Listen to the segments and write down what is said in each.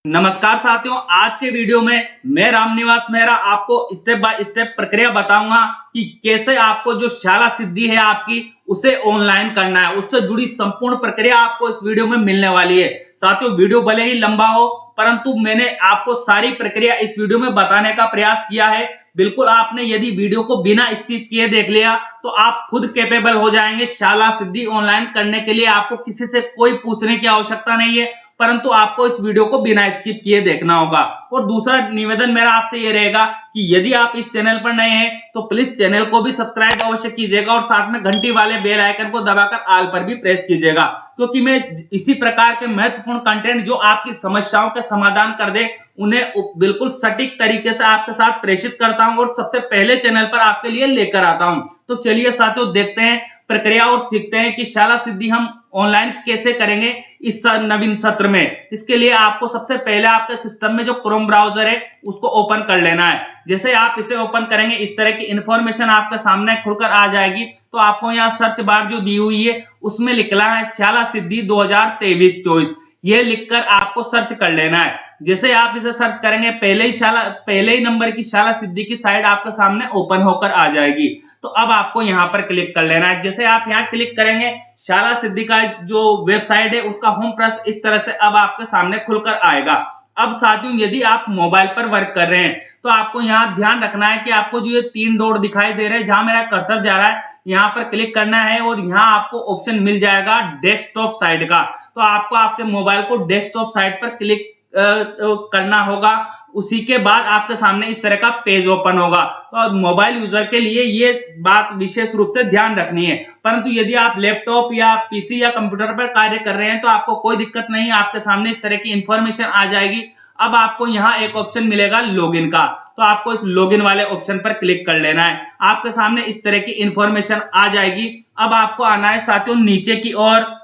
नमस्कार साथियों, आज के वीडियो में मैं रामनिवास मेहरा आपको स्टेप बाय स्टेप प्रक्रिया बताऊंगा कि कैसे आपको जो शाला सिद्धि है आपकी उसे ऑनलाइन करना है। उससे जुड़ी संपूर्ण प्रक्रिया आपको इस वीडियो में मिलने वाली है। साथियों, वीडियो भले ही लंबा हो परंतु मैंने आपको सारी प्रक्रिया इस वीडियो में बताने का प्रयास किया है। बिल्कुल आपने यदि वीडियो को बिना स्किप किए देख लिया तो आप खुद कैपेबल हो जाएंगे शाला सिद्धि ऑनलाइन करने के लिए। आपको किसी से कोई पूछने की आवश्यकता नहीं है, परंतु आपको इस वीडियो को बिना स्किप किए देखना होगा। और दूसरा निवेदन मेरा आपसे यह रहेगा कि यदि आप इस चैनल पर नए हैं तो प्लीज चैनल को भी सब्सक्राइब अवश्य कीजिएगा और साथ में घंटी वाले बेल आइकन को दबाकर ऑल पर भी प्रेस कीजिएगा, क्योंकि मैं इसी प्रकार के महत्वपूर्ण कंटेंट जो आपकी समस्याओं के समाधान कर दे उन्हें बिल्कुल सटीक तरीके से आपके साथ प्रेषित करता हूं और सबसे पहले चैनल पर आपके लिए लेकर आता हूं। तो चलिए साथियों, देखते हैं प्रक्रिया और सीखते हैं कि शाला सिद्धि हम ऑनलाइन कैसे करेंगे इस नवीन सत्र में। इसके लिए आपको सबसे पहले आपके सिस्टम में जो क्रोम ब्राउजर है उसको ओपन कर लेना है। जैसे आप इसे ओपन करेंगे इस तरह की इंफॉर्मेशन आपके सामने खुलकर आ जाएगी। तो आपको यहाँ सर्च बार जो दी हुई है उसमें लिखना है शाला सिद्धि 2023-24। ये लिखकर आपको सर्च कर लेना है। जैसे आप इसे सर्च करेंगे पहले ही नंबर की शाला सिद्धि की साइट आपके सामने ओपन होकर आ जाएगी। तो अब आपको यहाँ पर क्लिक कर लेना है। जैसे आप यहाँ क्लिक करेंगे शाला सिद्धि का जो वेबसाइट है उसका होम पृष्ठ इस तरह से अब आपके सामने खुलकर आएगा। अब साथियों, यदि आप मोबाइल पर वर्क कर रहे हैं तो आपको यहाँ ध्यान रखना है कि आपको जो ये 3 डॉट दिखाई दे रहे हैं, जहां मेरा कर्सर जा रहा है यहाँ पर क्लिक करना है और यहाँ आपको ऑप्शन मिल जाएगा डेस्कटॉप साइट का। तो आपको आपके मोबाइल को डेस्कटॉप साइट पर क्लिक करना होगा। उसी के बाद आपके सामने इस तरह का पेज ओपन होगा। तो मोबाइल यूजर के लिए ये बात विशेष रूप से ध्यान रखनी है, परंतु यदि आप लैपटॉप या पीसी या कंप्यूटर पर कार्य कर रहे हैं तो आपको कोई दिक्कत नहीं है। आपके सामने इस तरह की इंफॉर्मेशन आ जाएगी। अब आपको यहाँ एक ऑप्शन मिलेगा लॉगिन का, तो आपको इस लॉगिन वाले ऑप्शन पर क्लिक कर लेना है। आपके सामने इस तरह की इंफॉर्मेशन आ जाएगी। अब आपको आना है साथियों नीचे की ओर,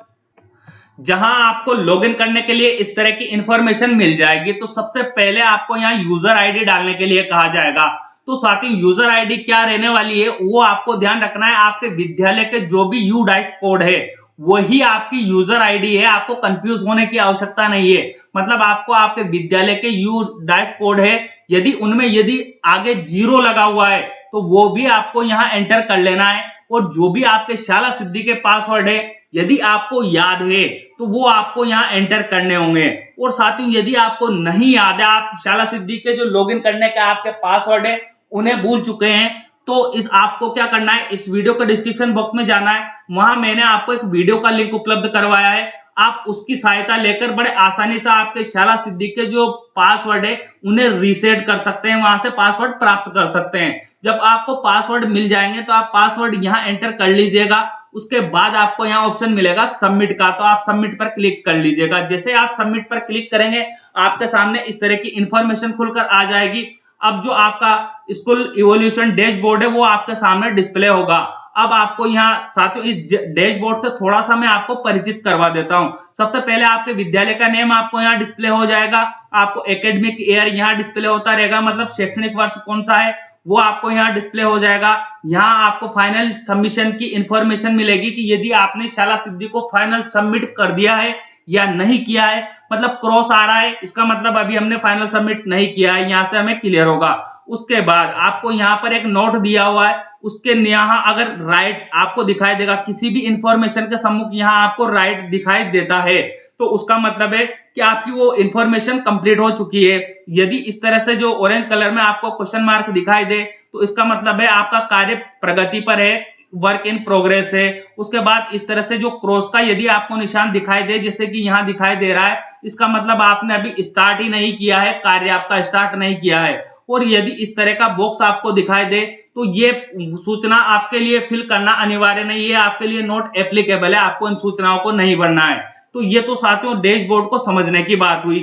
जहां आपको लॉगिन करने के लिए इस तरह की इंफॉर्मेशन मिल जाएगी। तो सबसे पहले आपको यहाँ यूजर आईडी डालने के लिए कहा जाएगा। तो साथियों, यूजर आईडी क्या रहने वाली है वो आपको ध्यान रखना है। आपके विद्यालय के जो भी यूडाइस कोड है वही आपकी यूजर आईडी है। आपको कंफ्यूज होने की आवश्यकता नहीं है। मतलब आपको आपके विद्यालय के यूडाइस कोड है, यदि आगे 0 लगा हुआ है तो वो भी आपको यहाँ एंटर कर लेना है। और जो भी आपके शाला सिद्धि के पासवर्ड है यदि आपको याद है तो वो आपको यहाँ एंटर करने होंगे। और साथियों, यदि आपको नहीं याद है, आप शाला सिद्धि के जो लॉगिन करने के आपके पासवर्ड है उन्हें भूल चुके हैं, तो इस आपको क्या करना है, इस वीडियो के डिस्क्रिप्शन बॉक्स में जाना है। वहां मैंने आपको एक वीडियो का लिंक उपलब्ध करवाया है। आप उसकी सहायता लेकर बड़े आसानी से आपके शाला सिद्धि के जो पासवर्ड है उन्हें रीसेट कर सकते हैं, वहां से पासवर्ड प्राप्त कर सकते हैं। जब आपको पासवर्ड मिल जाएंगे तो आप पासवर्ड यहाँ एंटर कर लीजिएगा। उसके बाद आपको यहाँ ऑप्शन मिलेगा सबमिट का, तो आप सबमिट पर क्लिक कर लीजिएगा। जैसे आप सबमिट पर क्लिक करेंगे आपके सामने इस तरह की इंफॉर्मेशन खुलकर आ जाएगी। अब जो आपका स्कूल इवोल्यूशन डैशबोर्ड है वो आपके सामने डिस्प्ले होगा। अब आपको यहाँ साथियों इस डैशबोर्ड से थोड़ा सा मैं आपको परिचित करवा देता हूँ। सबसे पहले आपके विद्यालय का नेम आपको यहाँ डिस्प्ले हो जाएगा। आपको एकेडमिक ईयर यहाँ डिस्प्ले होता रहेगा, मतलब शैक्षणिक वर्ष कौन सा है वो आपको यहाँ डिस्प्ले हो जाएगा। यहाँ आपको फाइनल सबमिशन की इंफॉर्मेशन मिलेगी कि यदि आपने शाला सिद्धि को फाइनल सबमिट कर दिया है या नहीं किया है। मतलब क्रॉस आ रहा है, इसका मतलब अभी हमने फाइनल सबमिट नहीं किया है, यहाँ से हमें क्लियर होगा। उसके बाद आपको यहाँ पर एक नोट दिया हुआ है, उसके यहाँ अगर राइट आपको दिखाई देगा, किसी भी इंफॉर्मेशन के सम्मुख यहाँ आपको राइट दिखाई देता है तो उसका मतलब है कि आपकी वो इंफॉर्मेशन कंप्लीट हो चुकी है। यदि इस तरह से जो ऑरेंज कलर में आपको क्वेश्चन मार्क दिखाई दे तो इसका मतलब है आपका कार्य प्रगति पर है, वर्क इन प्रोग्रेस है। उसके बाद इस तरह से जो क्रॉस का यदि आपको निशान दिखाई दे, जैसे कि यहाँ दिखाई दे रहा है, इसका मतलब आपने अभी स्टार्ट ही नहीं किया है, कार्य आपका स्टार्ट नहीं किया है। और यदि इस तरह का बॉक्स आपको दिखाई दे तो ये सूचना आपके लिए फिल करना अनिवार्य नहीं है, आपके लिए नॉट एप्लीकेबल है, आपको इन सूचनाओं को नहीं भरना है। तो ये तो साथियों डैशबोर्ड को समझने की बात हुई।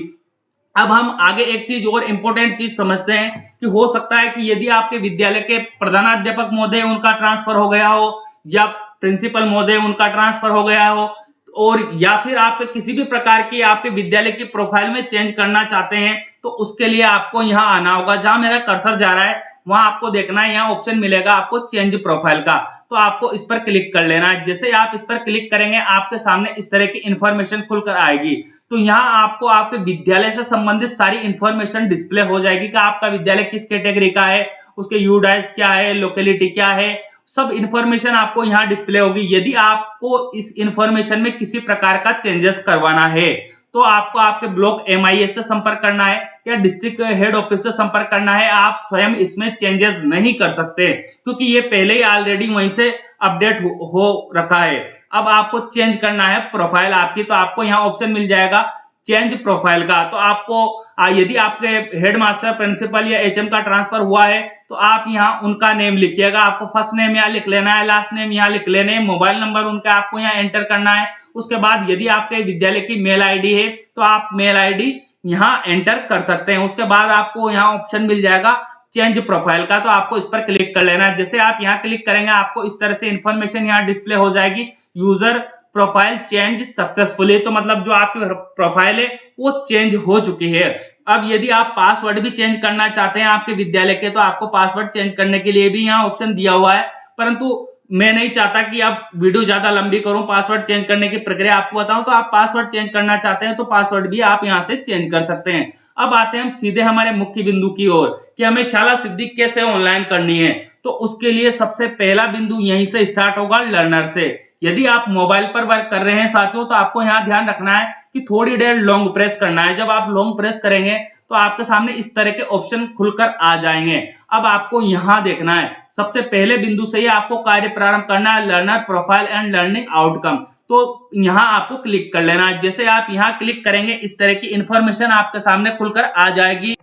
अब हम आगे एक चीज और इंपॉर्टेंट चीज समझते हैं कि हो सकता है कि यदि आपके विद्यालय के प्रधानाध्यापक महोदय उनका ट्रांसफर हो गया हो या प्रिंसिपल महोदय उनका ट्रांसफर हो गया हो, और या फिर आपके किसी भी प्रकार की आपके विद्यालय की प्रोफाइल में चेंज करना चाहते हैं तो उसके लिए आपको यहाँ आना होगा। जहां मेरा कर्सर जा रहा है वहां आपको देखना है, यहाँ ऑप्शन मिलेगा आपको चेंज प्रोफाइल का, तो आपको इस पर क्लिक कर लेना है। जैसे आप इस पर क्लिक करेंगे आपके सामने इस तरह की इंफॉर्मेशन खुलकर आएगी। तो यहाँ आपको आपके विद्यालय से संबंधित सारी इंफॉर्मेशन डिस्प्ले हो जाएगी कि आपका विद्यालय किस कैटेगरी का है, उसके यूडाइस क्या है, लोकेलिटी क्या है, सब इंफॉर्मेशन आपको यहाँ डिस्प्ले होगी। यदि आपको इस इंफॉर्मेशन में किसी प्रकार का चेंजेस करवाना है तो आपको आपके ब्लॉक एमआईएस से संपर्क करना है या डिस्ट्रिक्ट हेड ऑफिस से संपर्क करना है। आप स्वयं इसमें चेंजेस नहीं कर सकते क्योंकि ये पहले ही ऑलरेडी वहीं से अपडेट हो रखा है। अब आपको चेंज करना है प्रोफाइल आपकी, तो आपको यहाँ ऑप्शन मिल जाएगा चेंज प्रोफाइल का। तो आपको यदि आपके हेड मास्टर, प्रिंसिपल या एचएम का ट्रांसफर हुआ है तो आप यहाँ उनका नेम लिखिएगा। आपको फर्स्ट नेम यहाँ लिख लेना है, लास्ट नेम यहाँ लिख लेने, मोबाइल नंबर उनका आपको यहाँ एंटर करना है। उसके बाद यदि आपके विद्यालय की मेल आईडी है तो आप मेल आईडी यहाँ एंटर कर सकते हैं। उसके बाद आपको यहाँ ऑप्शन मिल जाएगा चेंज प्रोफाइल का, तो आपको इस पर क्लिक कर लेना है। जैसे आप यहाँ क्लिक करेंगे आपको इस तरह से इंफॉर्मेशन यहाँ डिस्प्ले हो जाएगी, यूजर प्रोफाइल चेंज सक्सेसफुली। तो मतलब जो आपकी प्रोफाइल है वो चेंज हो चुकी है। अब यदि आप पासवर्ड भी चेंज करना चाहते हैं आपके विद्यालय के, तो आपको पासवर्ड चेंज करने के लिए भी यहाँ ऑप्शन दिया हुआ है, परंतु मैं नहीं चाहता कि आप वीडियो ज्यादा लंबी करूं, पासवर्ड चेंज करने की प्रक्रिया आपको बताऊं। तो आप पासवर्ड चेंज करना चाहते हैं तो पासवर्ड भी आप यहां से चेंज कर सकते हैं। अब आते हैं हम सीधे हमारे मुख्य बिंदु की ओर कि हमें शाला सिद्धि कैसे ऑनलाइन करनी है। तो उसके लिए सबसे पहला बिंदु यहीं से स्टार्ट होगा, लर्नर से। यदि आप मोबाइल पर वर्क कर रहे हैं साथियों तो आपको यहाँ ध्यान रखना है कि थोड़ी देर लॉन्ग प्रेस करना है। जब आप लॉन्ग प्रेस करेंगे तो आपके सामने इस तरह के ऑप्शन खुलकर आ जाएंगे। अब आपको यहाँ देखना है, सबसे पहले बिंदु से ही आपको कार्य प्रारंभ करना है, learner profile and learning outcome. तो यहाँ आपको क्लिक कर लेना है। जैसे आप यहाँ क्लिक करेंगे इस तरह की इंफॉर्मेशन आपके सामने खुलकर आ जाएगी।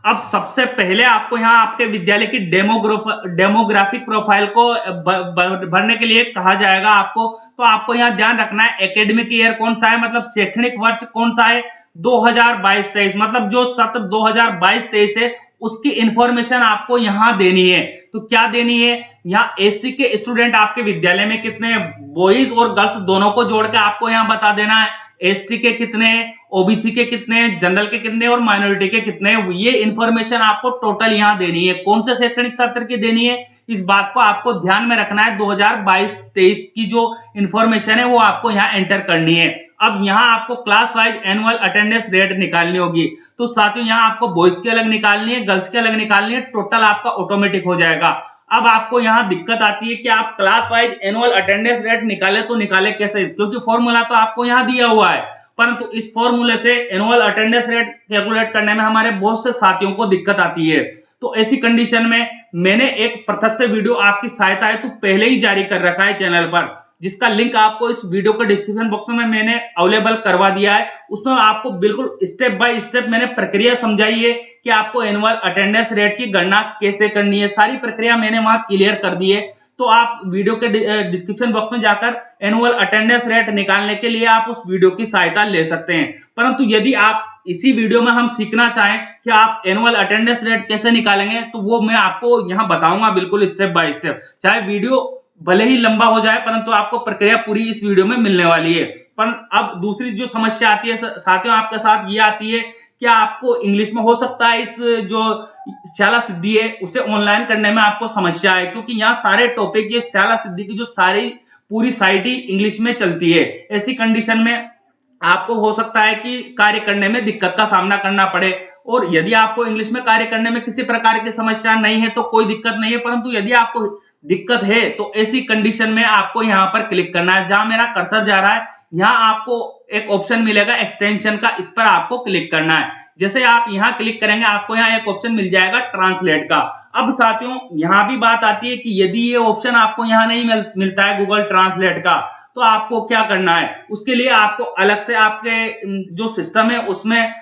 अब सबसे पहले आपको यहाँ आपके विद्यालय की डेमोग्राफिक प्रोफाइल को भरने के लिए कहा जाएगा आपको। तो आपको यहाँ ध्यान रखना है एकेडमिक ईयर कौन सा है, मतलब शैक्षणिक वर्ष कौन सा है, 2022-23, मतलब जो सत्र 2022-23 है उसकी इंफॉर्मेशन आपको यहाँ देनी है। तो क्या देनी है, यहाँ एससी के स्टूडेंट आपके विद्यालय में कितने, बॉयज और गर्ल्स दोनों को जोड़ के आपको यहाँ बता देना है। एसटी के कितने, ओबीसी के कितने, जनरल के कितने और माइनॉरिटी के कितने, ये इंफॉर्मेशन आपको टोटल यहाँ देनी है। कौन से शैक्षणिक सत्र की देनी है इस बात को आपको ध्यान में रखना है। 2022-23 की जो इंफॉर्मेशन है वो आपको यहाँ एंटर करनी है। अब यहाँ आपको class wise annual attendance rate निकालनी होगी। तो साथियों यहाँ आपको बॉयज की अलग निकालनी है, गर्ल्स की अलग निकालनी है, टोटल आपका ऑटोमेटिक हो जाएगा। अब आपको यहाँ दिक्कत आती है कि आप class wise annual attendance rate निकाले तो निकाले कैसे, क्योंकि फॉर्मूला तो आपको यहाँ दिया हुआ है, परंतु इस फॉर्मूले से एनुअल अटेंडेंस रेट कैलकुलेट करने में हमारे बहुत से साथियों को दिक्कत आती है। तो ऐसी कंडीशन में मैंने एक पृथक से वीडियो आपकी सहायता है तो पहले ही जारी कर रखा है चैनल पर, जिसका लिंक आपको इस वीडियो के डिस्क्रिप्शन बॉक्स में मैंने अवेलेबल करवा दिया है। उसमें आपको बिल्कुल स्टेप बाय स्टेप मैंने प्रक्रिया समझाई है कि आपको एनुअल अटेंडेंस रेट की गणना कैसे करनी है, सारी प्रक्रिया मैंने वहां क्लियर कर दी है। तो आप वीडियो के डिस्क्रिप्शन बॉक्स में जाकर एनुअल अटेंडेंस रेट निकालने के लिए आप उस वीडियो की सहायता ले सकते हैं। परंतु यदि आप इसी वीडियो में हम सीखना चाहें कि आप एनुअल अटेंडेंस रेट कैसे निकालेंगे तो वो मैं आपको यहाँ बताऊंगा बिल्कुल स्टेप बाय स्टेप। चाहे वीडियो भले ही लंबा हो जाए परंतु आपको प्रक्रिया पूरी इस वीडियो में मिलने वाली है। पर अब दूसरी जो समस्या आती है साथियों आपके साथ ये आती है कि आपको इंग्लिश में हो सकता है इस जो शाला सिद्धि है उसे ऑनलाइन करने में आपको समस्या है, क्योंकि यहाँ सारे टॉपिक ये शाला सिद्धि की जो सारी पूरी साइट ही इंग्लिश में चलती है। ऐसी कंडीशन में आपको हो सकता है कि कार्य करने में दिक्कत का सामना करना पड़े। और यदि आपको इंग्लिश में कार्य करने में किसी प्रकार की समस्या नहीं है तो कोई दिक्कत नहीं है, परंतु यदि आपको दिक्कत है तो ऐसी कंडीशन में आपको यहाँ पर क्लिक करना है। जहां मेरा कर्सर जा रहा है यहाँ आपको एक ऑप्शन मिलेगा एक्सटेंशन का, इस पर आपको क्लिक करना है। जैसे आप यहाँ क्लिक करेंगे आपको यहाँ एक ऑप्शन मिल जाएगा ट्रांसलेट का। अब साथियों यहाँ भी बात आती है कि यदि ये ऑप्शन आपको यहाँ नहीं मिलता है गूगल ट्रांसलेट का तो आपको क्या करना है, उसके लिए आपको अलग से आपके जो सिस्टम है उसमें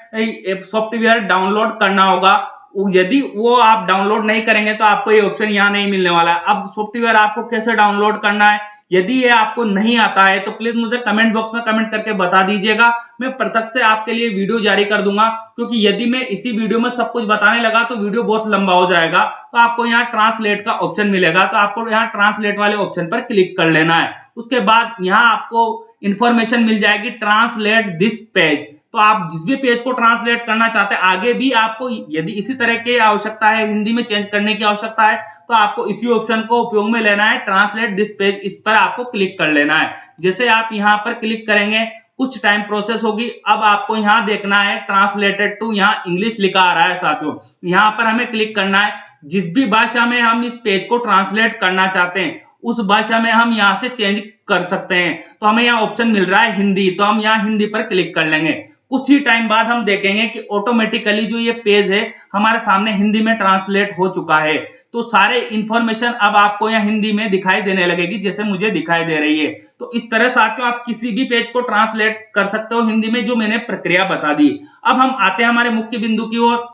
सॉफ्टवेयर डाउनलोड करना होगा। यदि वो आप डाउनलोड नहीं करेंगे तो आपको ये ऑप्शन यहाँ नहीं मिलने वाला है। अब सॉफ्टवेयर आपको कैसे डाउनलोड करना है, यदि ये आपको नहीं आता है तो प्लीज मुझे कमेंट बॉक्स में कमेंट करके बता दीजिएगा। मैं पृथक से आपके लिए वीडियो जारी कर दूंगा, क्योंकि यदि मैं इसी वीडियो में सब कुछ बताने लगा तो वीडियो बहुत लंबा हो जाएगा। तो आपको यहाँ ट्रांसलेट का ऑप्शन मिलेगा, तो आपको यहाँ ट्रांसलेट वाले ऑप्शन पर क्लिक कर लेना है। उसके बाद यहाँ आपको इंफॉर्मेशन मिल जाएगी ट्रांसलेट दिस पेज। तो आप जिस भी पेज को ट्रांसलेट करना चाहते हैं, आगे भी आपको यदि इसी तरह की आवश्यकता है, हिंदी में चेंज करने की आवश्यकता है, तो आपको इसी ऑप्शन को उपयोग में लेना है, ट्रांसलेट दिस पेज, इस पर आपको क्लिक कर लेना है। जैसे आप यहाँ पर क्लिक करेंगे, कुछ टाइम प्रोसेस होगी। अब आपको यहाँ देखना है ट्रांसलेटेड टू, यहाँ इंग्लिश लिखा आ रहा है साथियों, यहाँ पर हमें क्लिक करना है। जिस भी भाषा में हम इस पेज को ट्रांसलेट करना चाहते हैं, उस भाषा में हम यहाँ से चेंज कर सकते हैं। तो हमें यहाँ ऑप्शन मिल रहा है हिंदी, तो हम यहाँ हिंदी पर क्लिक कर लेंगे। कुछ ही टाइम बाद हम देखेंगे कि ऑटोमेटिकली जो ये पेज है हमारे सामने हिंदी में ट्रांसलेट हो चुका है। तो सारे इंफॉर्मेशन अब आपको यहाँ हिंदी में दिखाई देने लगेगी, जैसे मुझे दिखाई दे रही है। तो इस तरह साथियों आप किसी भी पेज को ट्रांसलेट कर सकते हो हिंदी में, जो मैंने प्रक्रिया बता दी। अब हम आते हैं हमारे मुख्य बिंदु की ओर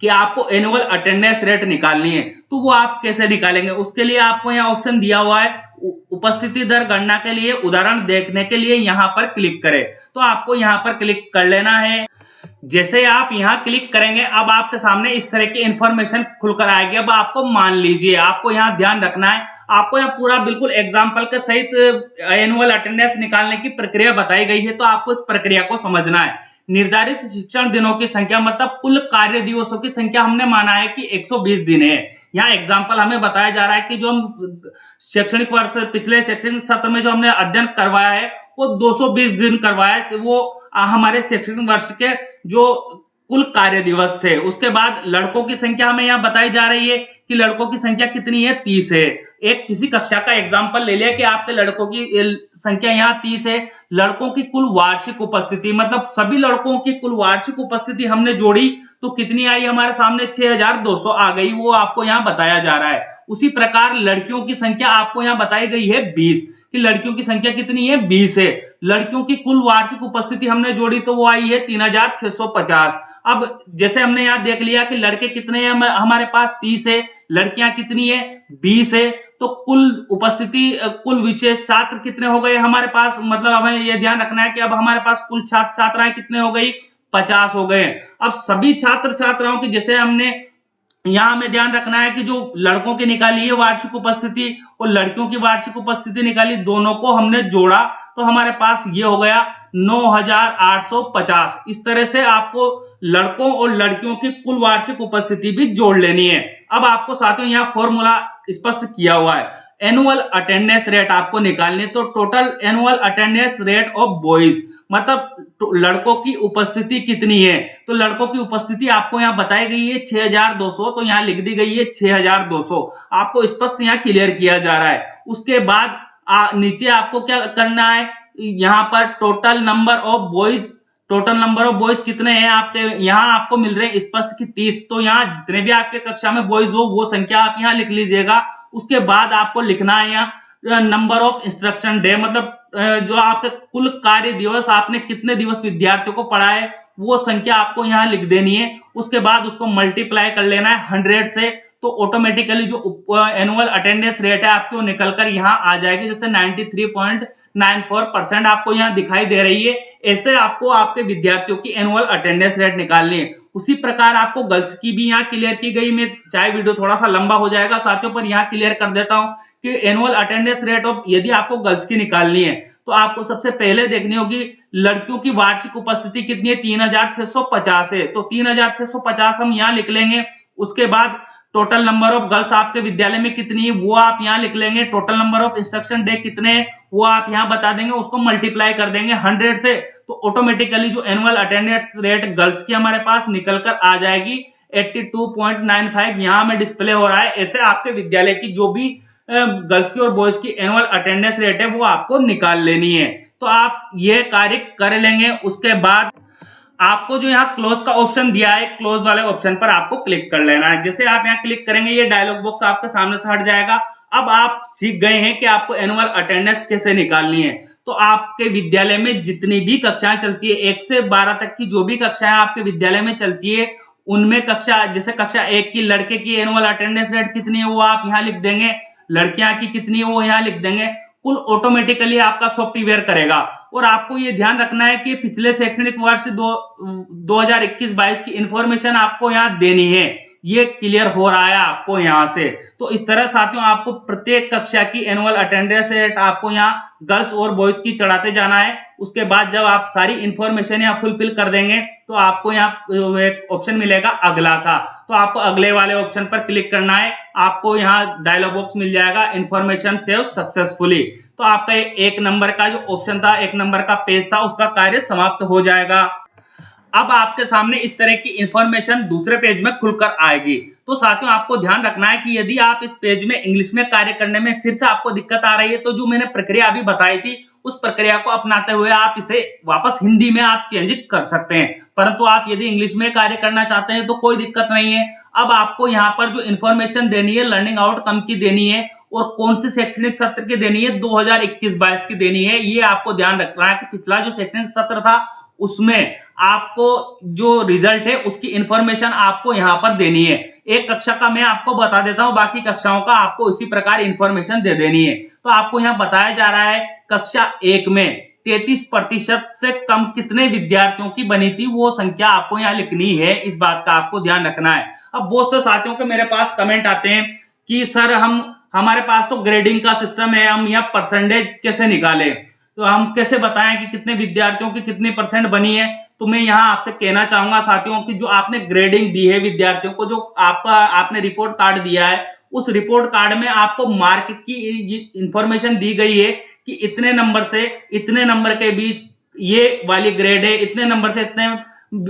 कि आपको एनुअल अटेंडेंस रेट निकालनी है। तो वो आप कैसे निकालेंगे, उसके लिए आपको यहाँ ऑप्शन दिया हुआ है उपस्थिति दर गणना के लिए उदाहरण देखने के लिए यहाँ पर क्लिक करें। तो आपको यहाँ पर क्लिक कर लेना है। जैसे आप यहाँ क्लिक करेंगे, अब आपके सामने इस तरह की इंफॉर्मेशन खुलकर आएगी। अब आपको मान लीजिए, आपको यहाँ ध्यान रखना है, आपको यहाँ पूरा बिल्कुल एग्जाम्पल के सहित एनुअल अटेंडेंस निकालने की प्रक्रिया बताई गई है। तो आपको इस प्रक्रिया को समझना है। निर्धारित शिक्षण दिनों की संख्या मतलब कुल कार्य दिवसों की संख्या हमने माना है कि 120 दिन है। यहाँ एग्जाम्पल हमें बताया जा रहा है कि जो हम शैक्षणिक वर्ष पिछले शैक्षणिक सत्र में जो हमने अध्ययन करवाया है वो 220 दिन करवाया है। वो हमारे शैक्षणिक वर्ष के जो कुल कार्य दिवस थे। उसके बाद लड़कों की संख्या हमें यहाँ बताई जा रही है कि लड़कों की संख्या कितनी है, 30 है। एक किसी कक्षा का एग्जाम्पल ले लिया कि आपके लड़कों की संख्या यहाँ 30 है। लड़कों की कुल वार्षिक उपस्थिति मतलब सभी लड़कों की कुल वार्षिक उपस्थिति हमने जोड़ी तो कितनी आई हमारे सामने, 6200 आ गई। वो आपको यहाँ बताया जा रहा है। उसी प्रकार लड़कियों की संख्या आपको यहाँ बताई गई है 20, कि लड़कियों की संख्या कितनी है, 20 है। लड़कियों की कुल वार्षिक उपस्थिति हमने जोड़ी तो वो आई है 3650। अब जैसे हमने यहाँ देख लिया कि लड़के कितने हैं हमारे पास, 30 है, लड़कियां कितनी है, 20 है। तो कुल उपस्थिति कुल विशेष छात्र कितने हो गए हमारे पास, मतलब हमें यह ध्यान रखना है कि अब हमारे पास कुल छात्र छात्राएं कितने हो गई, 50 हो गए। अब सभी छात्र छात्राओं की जैसे हमने यहाँ हमें ध्यान रखना है कि जो लड़कों की निकाली है वार्षिक उपस्थिति और लड़कियों की वार्षिक उपस्थिति निकाली, दोनों को हमने जोड़ा तो हमारे पास ये हो गया 9850। इस तरह से आपको लड़कों और लड़कियों की कुल वार्षिक उपस्थिति भी जोड़ लेनी है। अब आपको साथियों यहाँ फॉर्मूला स्पष्ट किया हुआ है। एनुअल अटेंडेंस रेट आपको निकालनी, तो total annual attendance rate of boys मतलब लड़कों की उपस्थिति कितनी है। तो लड़कों की उपस्थिति आपको यहाँ बताई गई है 6200, तो यहाँ लिख दी गई है 6200। आपको स्पष्ट यहाँ क्लियर किया जा रहा है। उसके बाद नीचे आपको क्या करना है, यहाँ पर total number of boys, total number of boys कितने हैं आपके, यहाँ आपको मिल रहे हैं स्पष्ट की 30। तो यहाँ जितने भी आपके कक्षा में बॉयज हो वो संख्या आप यहाँ लिख लीजिएगा। उसके बाद आपको लिखना है यहाँ नंबर ऑफ इंस्ट्रक्शन डे मतलब जो आपके कुल कार्य दिवस आपने कितने दिवस विद्यार्थियों को पढ़ाए वो संख्या आपको यहाँ लिख देनी है। उसके बाद उसको मल्टीप्लाई कर लेना है 100 से, तो ऑटोमेटिकली जो एनुअल अटेंडेंस रेट है आपकी वो निकल कर यहाँ आ जाएगी। जैसे 93.94% आपको यहाँ दिखाई दे रही है। ऐसे आपको आपके विद्यार्थियों की एनुअल अटेंडेंस रेट निकालनी है। उसी प्रकार आपको गर्ल्स की भी यहाँ क्लियर की गई। मैं चाहे वीडियो थोड़ा सा लंबा हो जाएगा साथियों, पर यहाँ क्लियर कर देता हूँ कि एनुअल अटेंडेंस रेट ऑफ यदि आपको गर्ल्स की निकालनी है तो आपको सबसे पहले देखनी होगी लड़कियों की वार्षिक उपस्थिति कितनी है, 3650 है। तो 3650 हम यहाँ लिख लेंगे। उसके बाद टोटल नंबर ऑफ गर्ल्स आपके विद्यालय में कितनी है वो आप यहाँ लिख लेंगे। Total number of instruction day कितने हैं वो आप यहाँ बता देंगे, उसको मल्टीप्लाई कर देंगे 100 से, तो ऑटोमेटिकली जो एनुअल अटेंडेंस रेट गर्ल्स की हमारे पास निकल कर आ जाएगी 82.95। यहाँ में डिस्प्ले हो रहा है। ऐसे आपके विद्यालय की जो भी गर्ल्स की और बॉयज की एनुअल अटेंडेंस रेट है वो आपको निकाल लेनी है। तो आप ये कार्य कर लेंगे। उसके बाद आपको जो यहाँ क्लोज का ऑप्शन दिया है, क्लोज वाले ऑप्शन पर आपको क्लिक कर लेना है। जैसे आप यहाँ क्लिक करेंगे ये डायलॉग बॉक्स आपके सामने से हट जाएगा। अब आप सीख गए हैं कि आपको एनुअल अटेंडेंस कैसे निकालनी है। तो आपके विद्यालय में जितनी भी कक्षाएं चलती है 1 से 12 तक की जो भी कक्षाएं आपके विद्यालय में चलती है उनमें कक्षा जैसे कक्षा 1 की लड़के की एनुअल अटेंडेंस रेट कितनी है वो आप यहाँ लिख देंगे, लड़कियां की कितनी है वो यहाँ लिख देंगे। कुल ऑटोमेटिकली आपका सॉफ्टवेयर करेगा। और आपको ये ध्यान रखना है कि पिछले शैक्षणिक वर्ष 2021-22 की इंफॉर्मेशन आपको यहाँ देनी है ये क्लियर हो रहा है आपको यहाँ से। तो इस तरह साथियों आपको प्रत्येक कक्षा की एनुअल अटेंडेंस रेट आपको यहाँ गर्ल्स और बॉयज की चढ़ाते जाना है। उसके बाद जब आप सारी इंफॉर्मेशन यहाँ फुलफिल कर देंगे तो आपको यहाँ एक ऑप्शन मिलेगा अगला का, तो आपको अगले वाले ऑप्शन पर क्लिक करना है। आपको यहाँ डायलॉग बॉक्स मिल जाएगा इंफॉर्मेशन सेव सक्सेसफुली। तो आपका एक नंबर का जो ऑप्शन था, एक नंबर का पेज था, उसका कार्य समाप्त हो जाएगा। अब आपके सामने इस तरह की इंफॉर्मेशन दूसरे पेज में खुलकर आएगी। तो साथियों आपको ध्यान रखना है कि यदि आप इस पेज में इंग्लिश में कार्य करने में फिर से आपको दिक्कत आ रही है, तो जो मैंने प्रक्रिया अभी बताई थी उस प्रक्रिया को अपनाते हुए आप इसे वापस हिंदी में आप चेंज कर सकते हैं। परंतु आप यदि इंग्लिश में कार्य करना चाहते हैं तो कोई दिक्कत नहीं है। अब आपको यहाँ पर जो इंफॉर्मेशन देनी है लर्निंग आउटकम की देनी है और कौन से शैक्षणिक सत्र की देनी है, 2021-22 की देनी है। ये आपको ध्यान रखना है कि पिछला जो शैक्षणिक सत्र था उसमें आपको जो रिजल्ट है उसकी इंफॉर्मेशन आपको यहाँ पर देनी है। एक कक्षा का मैं आपको बता देता हूँ, बाकी कक्षाओं का आपको इसी प्रकार इंफॉर्मेशन दे देनी है। तो आपको यहाँ बताया जा रहा है कक्षा 1 में 33% से कम कितने विद्यार्थियों की बनी थी, वो संख्या आपको यहाँ लिखनी है। इस बात का आपको ध्यान रखना है। अब बहुत से साथियों के मेरे पास कमेंट आते हैं कि सर हमारे पास तो ग्रेडिंग का सिस्टम है, हम यहाँ परसेंटेज कैसे निकाले, तो हम कैसे बताएं कि कितने विद्यार्थियों की कितनी परसेंट बनी है। तो मैं यहाँ आपसे कहना चाहूंगा साथियों कि जो आपने ग्रेडिंग दी है विद्यार्थियों को, जो आपने रिपोर्ट कार्ड दिया है, उस रिपोर्ट कार्ड में आपको मार्क की इंफॉर्मेशन दी गई है कि इतने नंबर से इतने नंबर के बीच ये वाली ग्रेड है, इतने नंबर से इतने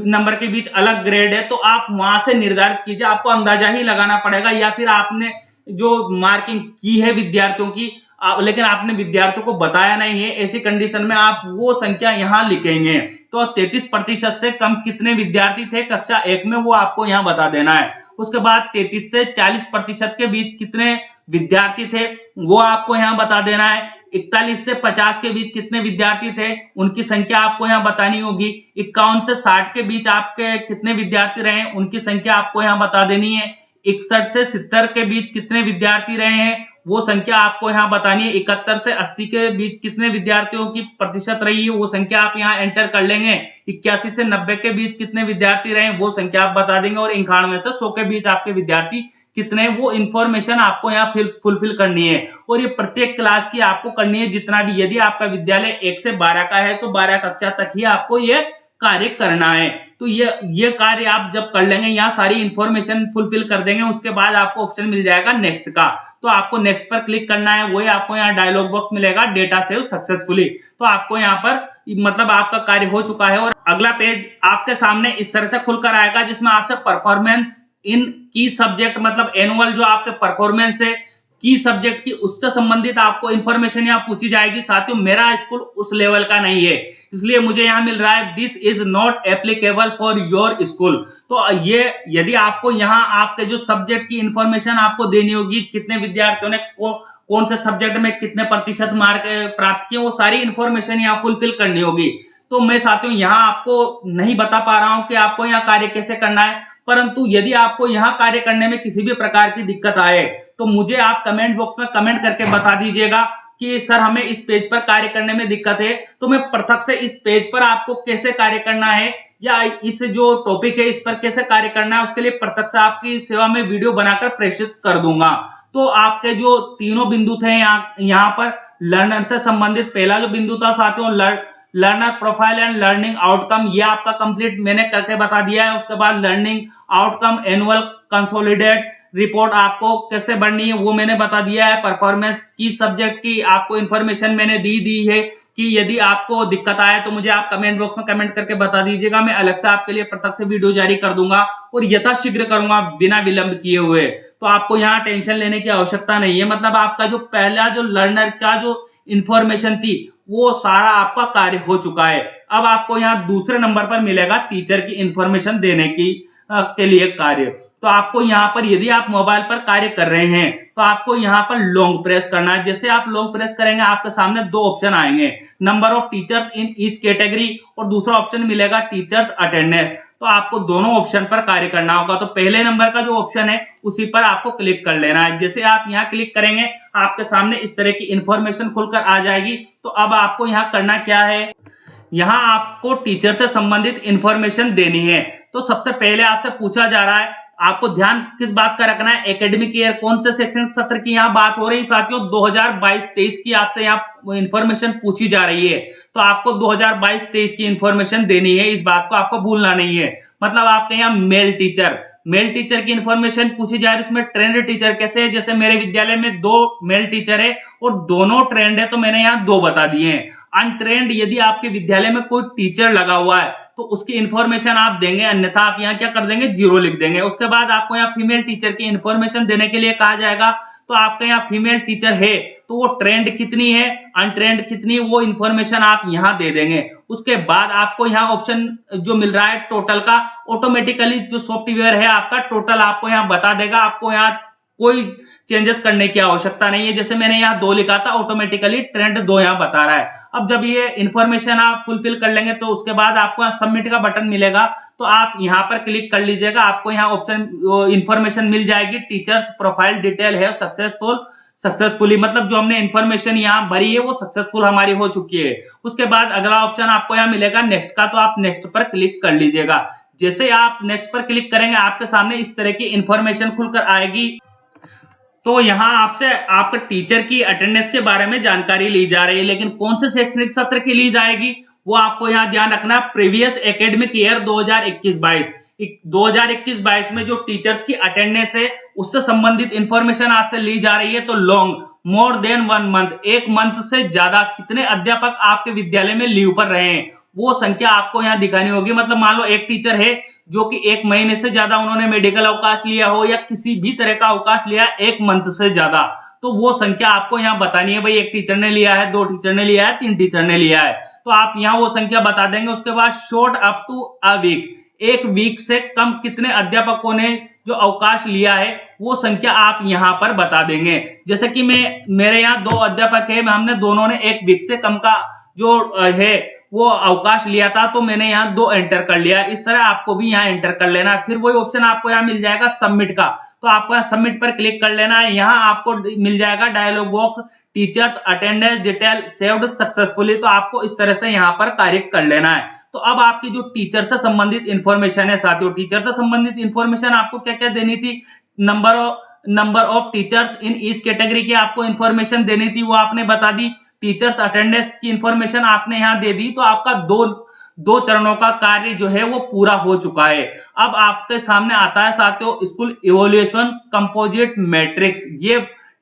नंबर के बीच अलग ग्रेड है। तो आप वहां से निर्धारित कीजिए, आपको अंदाजा ही लगाना पड़ेगा, या फिर आपने जो मार्किंग की है विद्यार्थियों की लेकिन आपने विद्यार्थियों को बताया नहीं है, ऐसी कंडीशन में आप वो संख्या यहाँ लिखेंगे। तो 33% से कम कितने विद्यार्थी थे कक्षा 1 में, वो आपको यहाँ बता देना है। उसके बाद 33 से 40% के बीच कितने विद्यार्थी थे, वो आपको यहाँ बता देना है। 41 से 50 के बीच कितने विद्यार्थी थे, उनकी संख्या आपको यहाँ बतानी होगी। 51 से 60 के बीच आपके कितने विद्यार्थी रहे, उनकी संख्या आपको यहाँ बता देनी है। 61 से 70 के बीच कितने विद्यार्थी रहे हैं, वो संख्या आपको यहाँ बतानी है। 71 से 80 के बीच कितने विद्यार्थियों की प्रतिशत रही है, वो संख्या आप यहाँ एंटर कर लेंगे। 81 से 90 के बीच कितने विद्यार्थी रहे, वो संख्या आप बता देंगे। और 91 से 100 के बीच आपके विद्यार्थी कितने, वो इंफॉर्मेशन आपको यहाँ फुलफिल करनी है। और ये प्रत्येक क्लास की आपको करनी है, जितना भी, यदि आपका विद्यालय 1 से 12 का है तो 12 कक्षा तक ही आपको ये कार्य करना है। तो ये कार्य आप जब कर लेंगे, यहाँ सारी इंफॉर्मेशन फुलफिल कर देंगे, उसके बाद आपको ऑप्शन मिल जाएगा नेक्स्ट का। तो आपको नेक्स्ट पर क्लिक करना है, वही आपको यहाँ डायलॉग बॉक्स मिलेगा डेटा सेव सक्सेसफुली। तो आपको यहाँ पर मतलब आपका कार्य हो चुका है और अगला पेज आपके सामने इस तरह से खुलकर आएगा, जिसमें आपसे परफॉर्मेंस इन की सब्जेक्ट, मतलब एनुअल जो आपके परफॉर्मेंस है की सब्जेक्ट की, उससे संबंधित आपको इंफॉर्मेशन यहाँ पूछी जाएगी। साथियों मेरा स्कूल उस लेवल का नहीं है, इसलिए मुझे यहाँ मिल रहा है this is not applicable for your school. तो ये यदि आपको यहाँ आपके जो सब्जेक्ट की इंफॉर्मेशन आपको देनी होगी, कितने विद्यार्थियों ने कौन से सब्जेक्ट में कितने प्रतिशत मार्क प्राप्त किए, वो सारी इंफॉर्मेशन यहाँ फुलफिल करनी होगी। तो मैं साथियों यहाँ आपको नहीं बता पा रहा हूँ कि आपको यहाँ कार्य कैसे करना है, परंतु यदि आपको यहाँ कार्य करने में किसी भी प्रकार की दिक्कत आए तो मुझे आप कमेंट बॉक्स में कमेंट करके बता दीजिएगा कि सर हमें इस पेज पर कार्य करने में दिक्कत है। तो मैं पृथक से इस पेज पर आपको कैसे कार्य करना है या इस जो टॉपिक है इस पर कैसे कार्य करना है, उसके लिए पृथक से आपकी सेवा में वीडियो बनाकर प्रेषित कर दूंगा। तो आपके जो तीनों बिंदु थे यहाँ पर लर्नर से संबंधित, पहला जो बिंदु था साथियों learner profile and learning outcome, ये आपका कंप्लीट मैंने करके बता दिया है। उसके बाद learning outcome annual consolidate report आपको कैसे बढ़नी है वो मैंने बता दिया है। परफॉर्मेंस की सब्जेक्ट की आपको इंफॉर्मेशन मैंने दी है कि यदि आपको दिक्कत आए तो मुझे आप कमेंट बॉक्स में कमेंट करके बता दीजिएगा, मैं अलग से आपके लिए पृथक से वीडियो जारी कर दूंगा और यथाशीघ्र करूंगा बिना विलंब किए हुए। तो आपको यहाँ टेंशन लेने की आवश्यकता नहीं है, मतलब आपका जो पहला जो लर्नर का जो इंफॉर्मेशन थी वो सारा आपका कार्य हो चुका है। अब आपको यहाँ दूसरे नंबर पर मिलेगा टीचर की इंफॉर्मेशन देने की के लिए कार्य। तो आपको यहाँ पर यदि आप मोबाइल पर कार्य कर रहे हैं तो आपको यहाँ पर लॉन्ग प्रेस करना है। जैसे आप लॉन्ग प्रेस करेंगे आपके सामने दो ऑप्शन आएंगे, number of teachers in each category और दूसरा ऑप्शन मिलेगा टीचर्स अटेंडेंस। तो आपको दोनों ऑप्शन पर कार्य करना होगा। तो पहले नंबर का जो ऑप्शन है उसी पर आपको क्लिक कर लेना है। जैसे आप यहाँ क्लिक करेंगे आपके सामने इस तरह की इंफॉर्मेशन खुलकर आ जाएगी। तो अब आपको यहाँ करना क्या है, यहाँ आपको टीचर से संबंधित इंफॉर्मेशन देनी है। तो सबसे पहले आपसे पूछा जा रहा है आपको ध्यान किस बात का रखना है, एकेडमिक ईयर कौन से शैक्षणिक सत्र की यहाँ बात हो रही है साथियों, 2022-23 की आपसे यहाँ इंफॉर्मेशन पूछी जा रही है। तो आपको 2022-23 की इंफॉर्मेशन देनी है, इस बात को आपको भूलना नहीं है। मतलब आपके यहाँ मेल टीचर की इंफॉर्मेशन पूछी जा रही है। उसमें ट्रेंड टीचर कैसे है, जैसे मेरे विद्यालय में 2 मेल टीचर है और दोनों ट्रेंड है, तो मैंने यहाँ 2 बता दिए हैं। अनट्रेंड, यदि आपके विद्यालय में कोई टीचर लगा हुआ है तो उसकी इंफॉर्मेशन आप देंगे, अन्यथा आप यहाँ क्या कर देंगे, 0 लिख देंगे। उसके बाद आपको यहाँ फीमेल टीचर की इंफॉर्मेशन देने के लिए कहा जाएगा। तो आपके यहाँ फीमेल टीचर है तो वो ट्रेंड कितनी है, अनट्रेंड कितनी, वो इंफॉर्मेशन आप यहाँ दे देंगे। उसके बाद आपको यहाँ ऑप्शन जो मिल रहा है टोटल का, ऑटोमेटिकली जो सॉफ्टवेयर है आपका टोटल आपको यहाँ बता देगा। आपको यहाँ कोई चेंजेस करने की आवश्यकता नहीं है। जैसे मैंने यहाँ 2 लिखा था, ऑटोमेटिकली ट्रेंड 2 यहाँ बता रहा है। अब जब ये इंफॉर्मेशन आप फुलफिल कर लेंगे तो उसके बाद आपको यहाँ सबमिट का बटन मिलेगा, तो आप यहाँ पर क्लिक कर लीजिएगा। आपको यहाँ ऑप्शन इंफॉर्मेशन मिल जाएगी, टीचर्स प्रोफाइल डिटेल है सक्सेसफुली, मतलब जो हमने इंफॉर्मेशन यहाँ भरी है वो सक्सेसफुल हमारी हो चुकी है। उसके बाद अगला ऑप्शन आपको यहाँ मिलेगा नेक्स्ट का, तो आप नेक्स्ट पर क्लिक कर लीजिएगा। जैसे आप नेक्स्ट पर क्लिक करेंगे आपके सामने इस तरह की इंफॉर्मेशन खुलकर आएगी। तो यहाँ आपसे आपके टीचर की अटेंडेंस के बारे में जानकारी ली जा रही है, लेकिन कौन से शैक्षणिक सत्र की ली जाएगी वो आपको यहाँ ध्यान रखना। प्रीवियस एकेडमिक ईयर 2021-22 2021-22 में जो टीचर्स की अटेंडेंस है उससे संबंधित इंफॉर्मेशन आपसे ली जा रही है। तो long more than 1 month, 1 month से ज्यादा कितने अध्यापक आपके विद्यालय में लीव पर रहे हैं वो संख्या आपको यहाँ दिखानी होगी। मतलब मान लो एक टीचर है जो कि 1 महीने से ज्यादा उन्होंने मेडिकल अवकाश लिया हो या किसी भी तरह का अवकाश लिया 1 मंथ से ज्यादा, तो वो संख्या आपको यहाँ बतानी है। भाई 1 टीचर ने लिया है, 2 टीचर ने लिया है, 3 टीचर ने लिया है, तो आप यहाँ वो संख्या बता देंगे। उसके बाद short up to a week, 1 week से कम कितने अध्यापकों ने जो अवकाश लिया है वो संख्या आप यहाँ पर बता देंगे। जैसे कि मेरे यहाँ 2 अध्यापक है, हमने दोनों ने 1 वीक से कम का जो है वो अवकाश लिया था, तो मैंने यहाँ 2 एंटर कर लिया। इस तरह आपको भी यहाँ एंटर कर लेना। फिर वही ऑप्शन आपको यहाँ मिल जाएगा सबमिट का, तो आपको यहाँ सबमिट पर क्लिक कर लेना है। यहाँ आपको मिल जाएगा dialogue box teachers attendance detail saved successfully, तो आपको इस तरह से यहाँ पर कार्य कर लेना है। तो अब आपकी जो टीचर से संबंधित इंफॉर्मेशन है साथियों, टीचर से संबंधित इंफॉर्मेशन आपको क्या क्या देनी थी, number of teachers in each category की आपको इंफॉर्मेशन देनी थी, वो आपने बता दी। टीचर्स अटेंडेंस की इंफॉर्मेशन आपने यहाँ दे दी। तो आपका दो चरणों का कार्य जो है वो पूरा हो चुका है। अब आपके सामने आता है साथियों स्कूल इवोल्यूशन कंपोजिट मैट्रिक्स। ये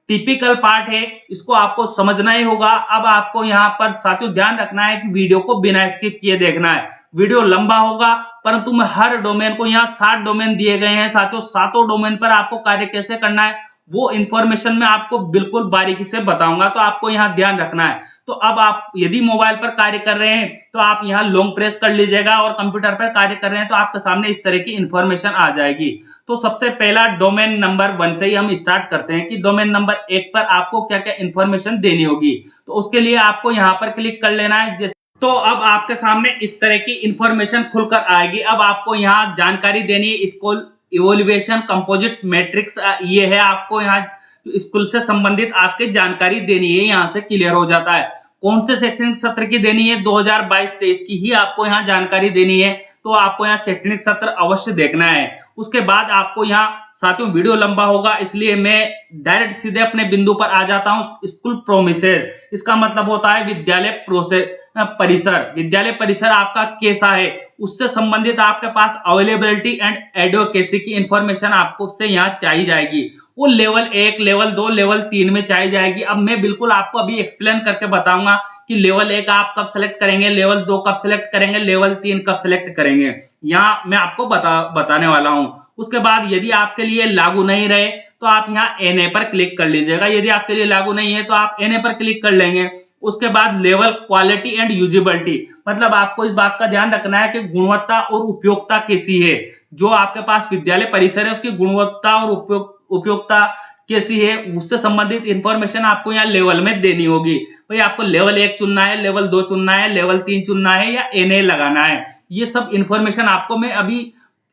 टिपिकल पार्ट है, इसको आपको समझना ही होगा। अब आपको यहाँ पर साथियों ध्यान रखना है कि वीडियो को बिना स्किप किए देखना है। वीडियो लंबा होगा परंतु मैं हर डोमेन को, यहाँ 7 डोमेन दिए गए हैं साथियों, 7 डोमेन पर आपको कार्य कैसे करना है वो इंफॉर्मेशन मैं आपको बिल्कुल बारीकी से बताऊंगा, तो आपको यहाँ ध्यान रखना है। तो अब आप यदि मोबाइल पर कार्य कर रहे हैं तो आप यहाँ लॉन्ग प्रेस कर लीजिएगा, और कंप्यूटर पर कार्य कर रहे हैं तो आपके सामने इस तरह की इंफॉर्मेशन आ जाएगी। तो सबसे पहला डोमेन नंबर 1 से ही हम स्टार्ट करते हैं कि डोमेन नंबर 1 पर आपको क्या क्या इंफॉर्मेशन देनी होगी। तो उसके लिए आपको यहाँ पर क्लिक कर लेना है। तो अब आपके सामने इस तरह की इंफॉर्मेशन खुलकर आएगी। अब आपको यहाँ जानकारी देनी है स्कूल इवोल्यूशन कंपोजिट मैट्रिक्स, ये है आपको यहाँ स्कूल से संबंधित आपकी जानकारी देनी है। यहाँ से क्लियर हो जाता है कौन से शैक्षणिक सत्र की देनी है, 2022-23 की ही आपको यहाँ जानकारी देनी है। तो आपको यहाँ शैक्षणिक सत्र अवश्य देखना है। उसके बाद आपको यहाँ साथियों वीडियो लंबा होगा इसलिए मैं डायरेक्ट सीधे अपने बिंदु पर आ जाता हूँ। स्कूल प्रोमिसेस, इसका मतलब होता है विद्यालय परिसर। विद्यालय परिसर आपका कैसा है उससे संबंधित आपके पास अवेलेबिलिटी एंड एडवोकेसी की इंफॉर्मेशन आपको से यहाँ चाहिए जाएगी। वो लेवल 1, लेवल 2, लेवल 3 में चाहिए जाएगी। अब मैं बिल्कुल आपको अभी एक्सप्लेन करके बताऊंगा कि लेवल 1 आप कब सेलेक्ट करेंगे, लेवल 2 कब सेलेक्ट करेंगे, लेवल 3 कब सेलेक्ट करेंगे, यहाँ मैं आपको बताने वाला हूँ। उसके बाद यदि आपके लिए लागू नहीं रहे तो आप यहाँ NA पर क्लिक कर लीजिएगा। यदि आपके लिए लागू नहीं है तो आप NA पर क्लिक कर लेंगे। उसके बाद लेवल क्वालिटी एंड यूजिबिलिटी, मतलब आपको इस बात का ध्यान रखना है कि गुणवत्ता और उपयोगिता कैसी है। जो आपके पास विद्यालय परिसर है उसकी गुणवत्ता और उपयोगिता कैसी है उससे संबंधित इंफॉर्मेशन आपको यहाँ लेवल में देनी होगी। भाई आपको लेवल 1 चुनना है, लेवल 2 चुनना है, लेवल 3 चुनना है या NA लगाना है, ये सब इंफॉर्मेशन आपको मैं अभी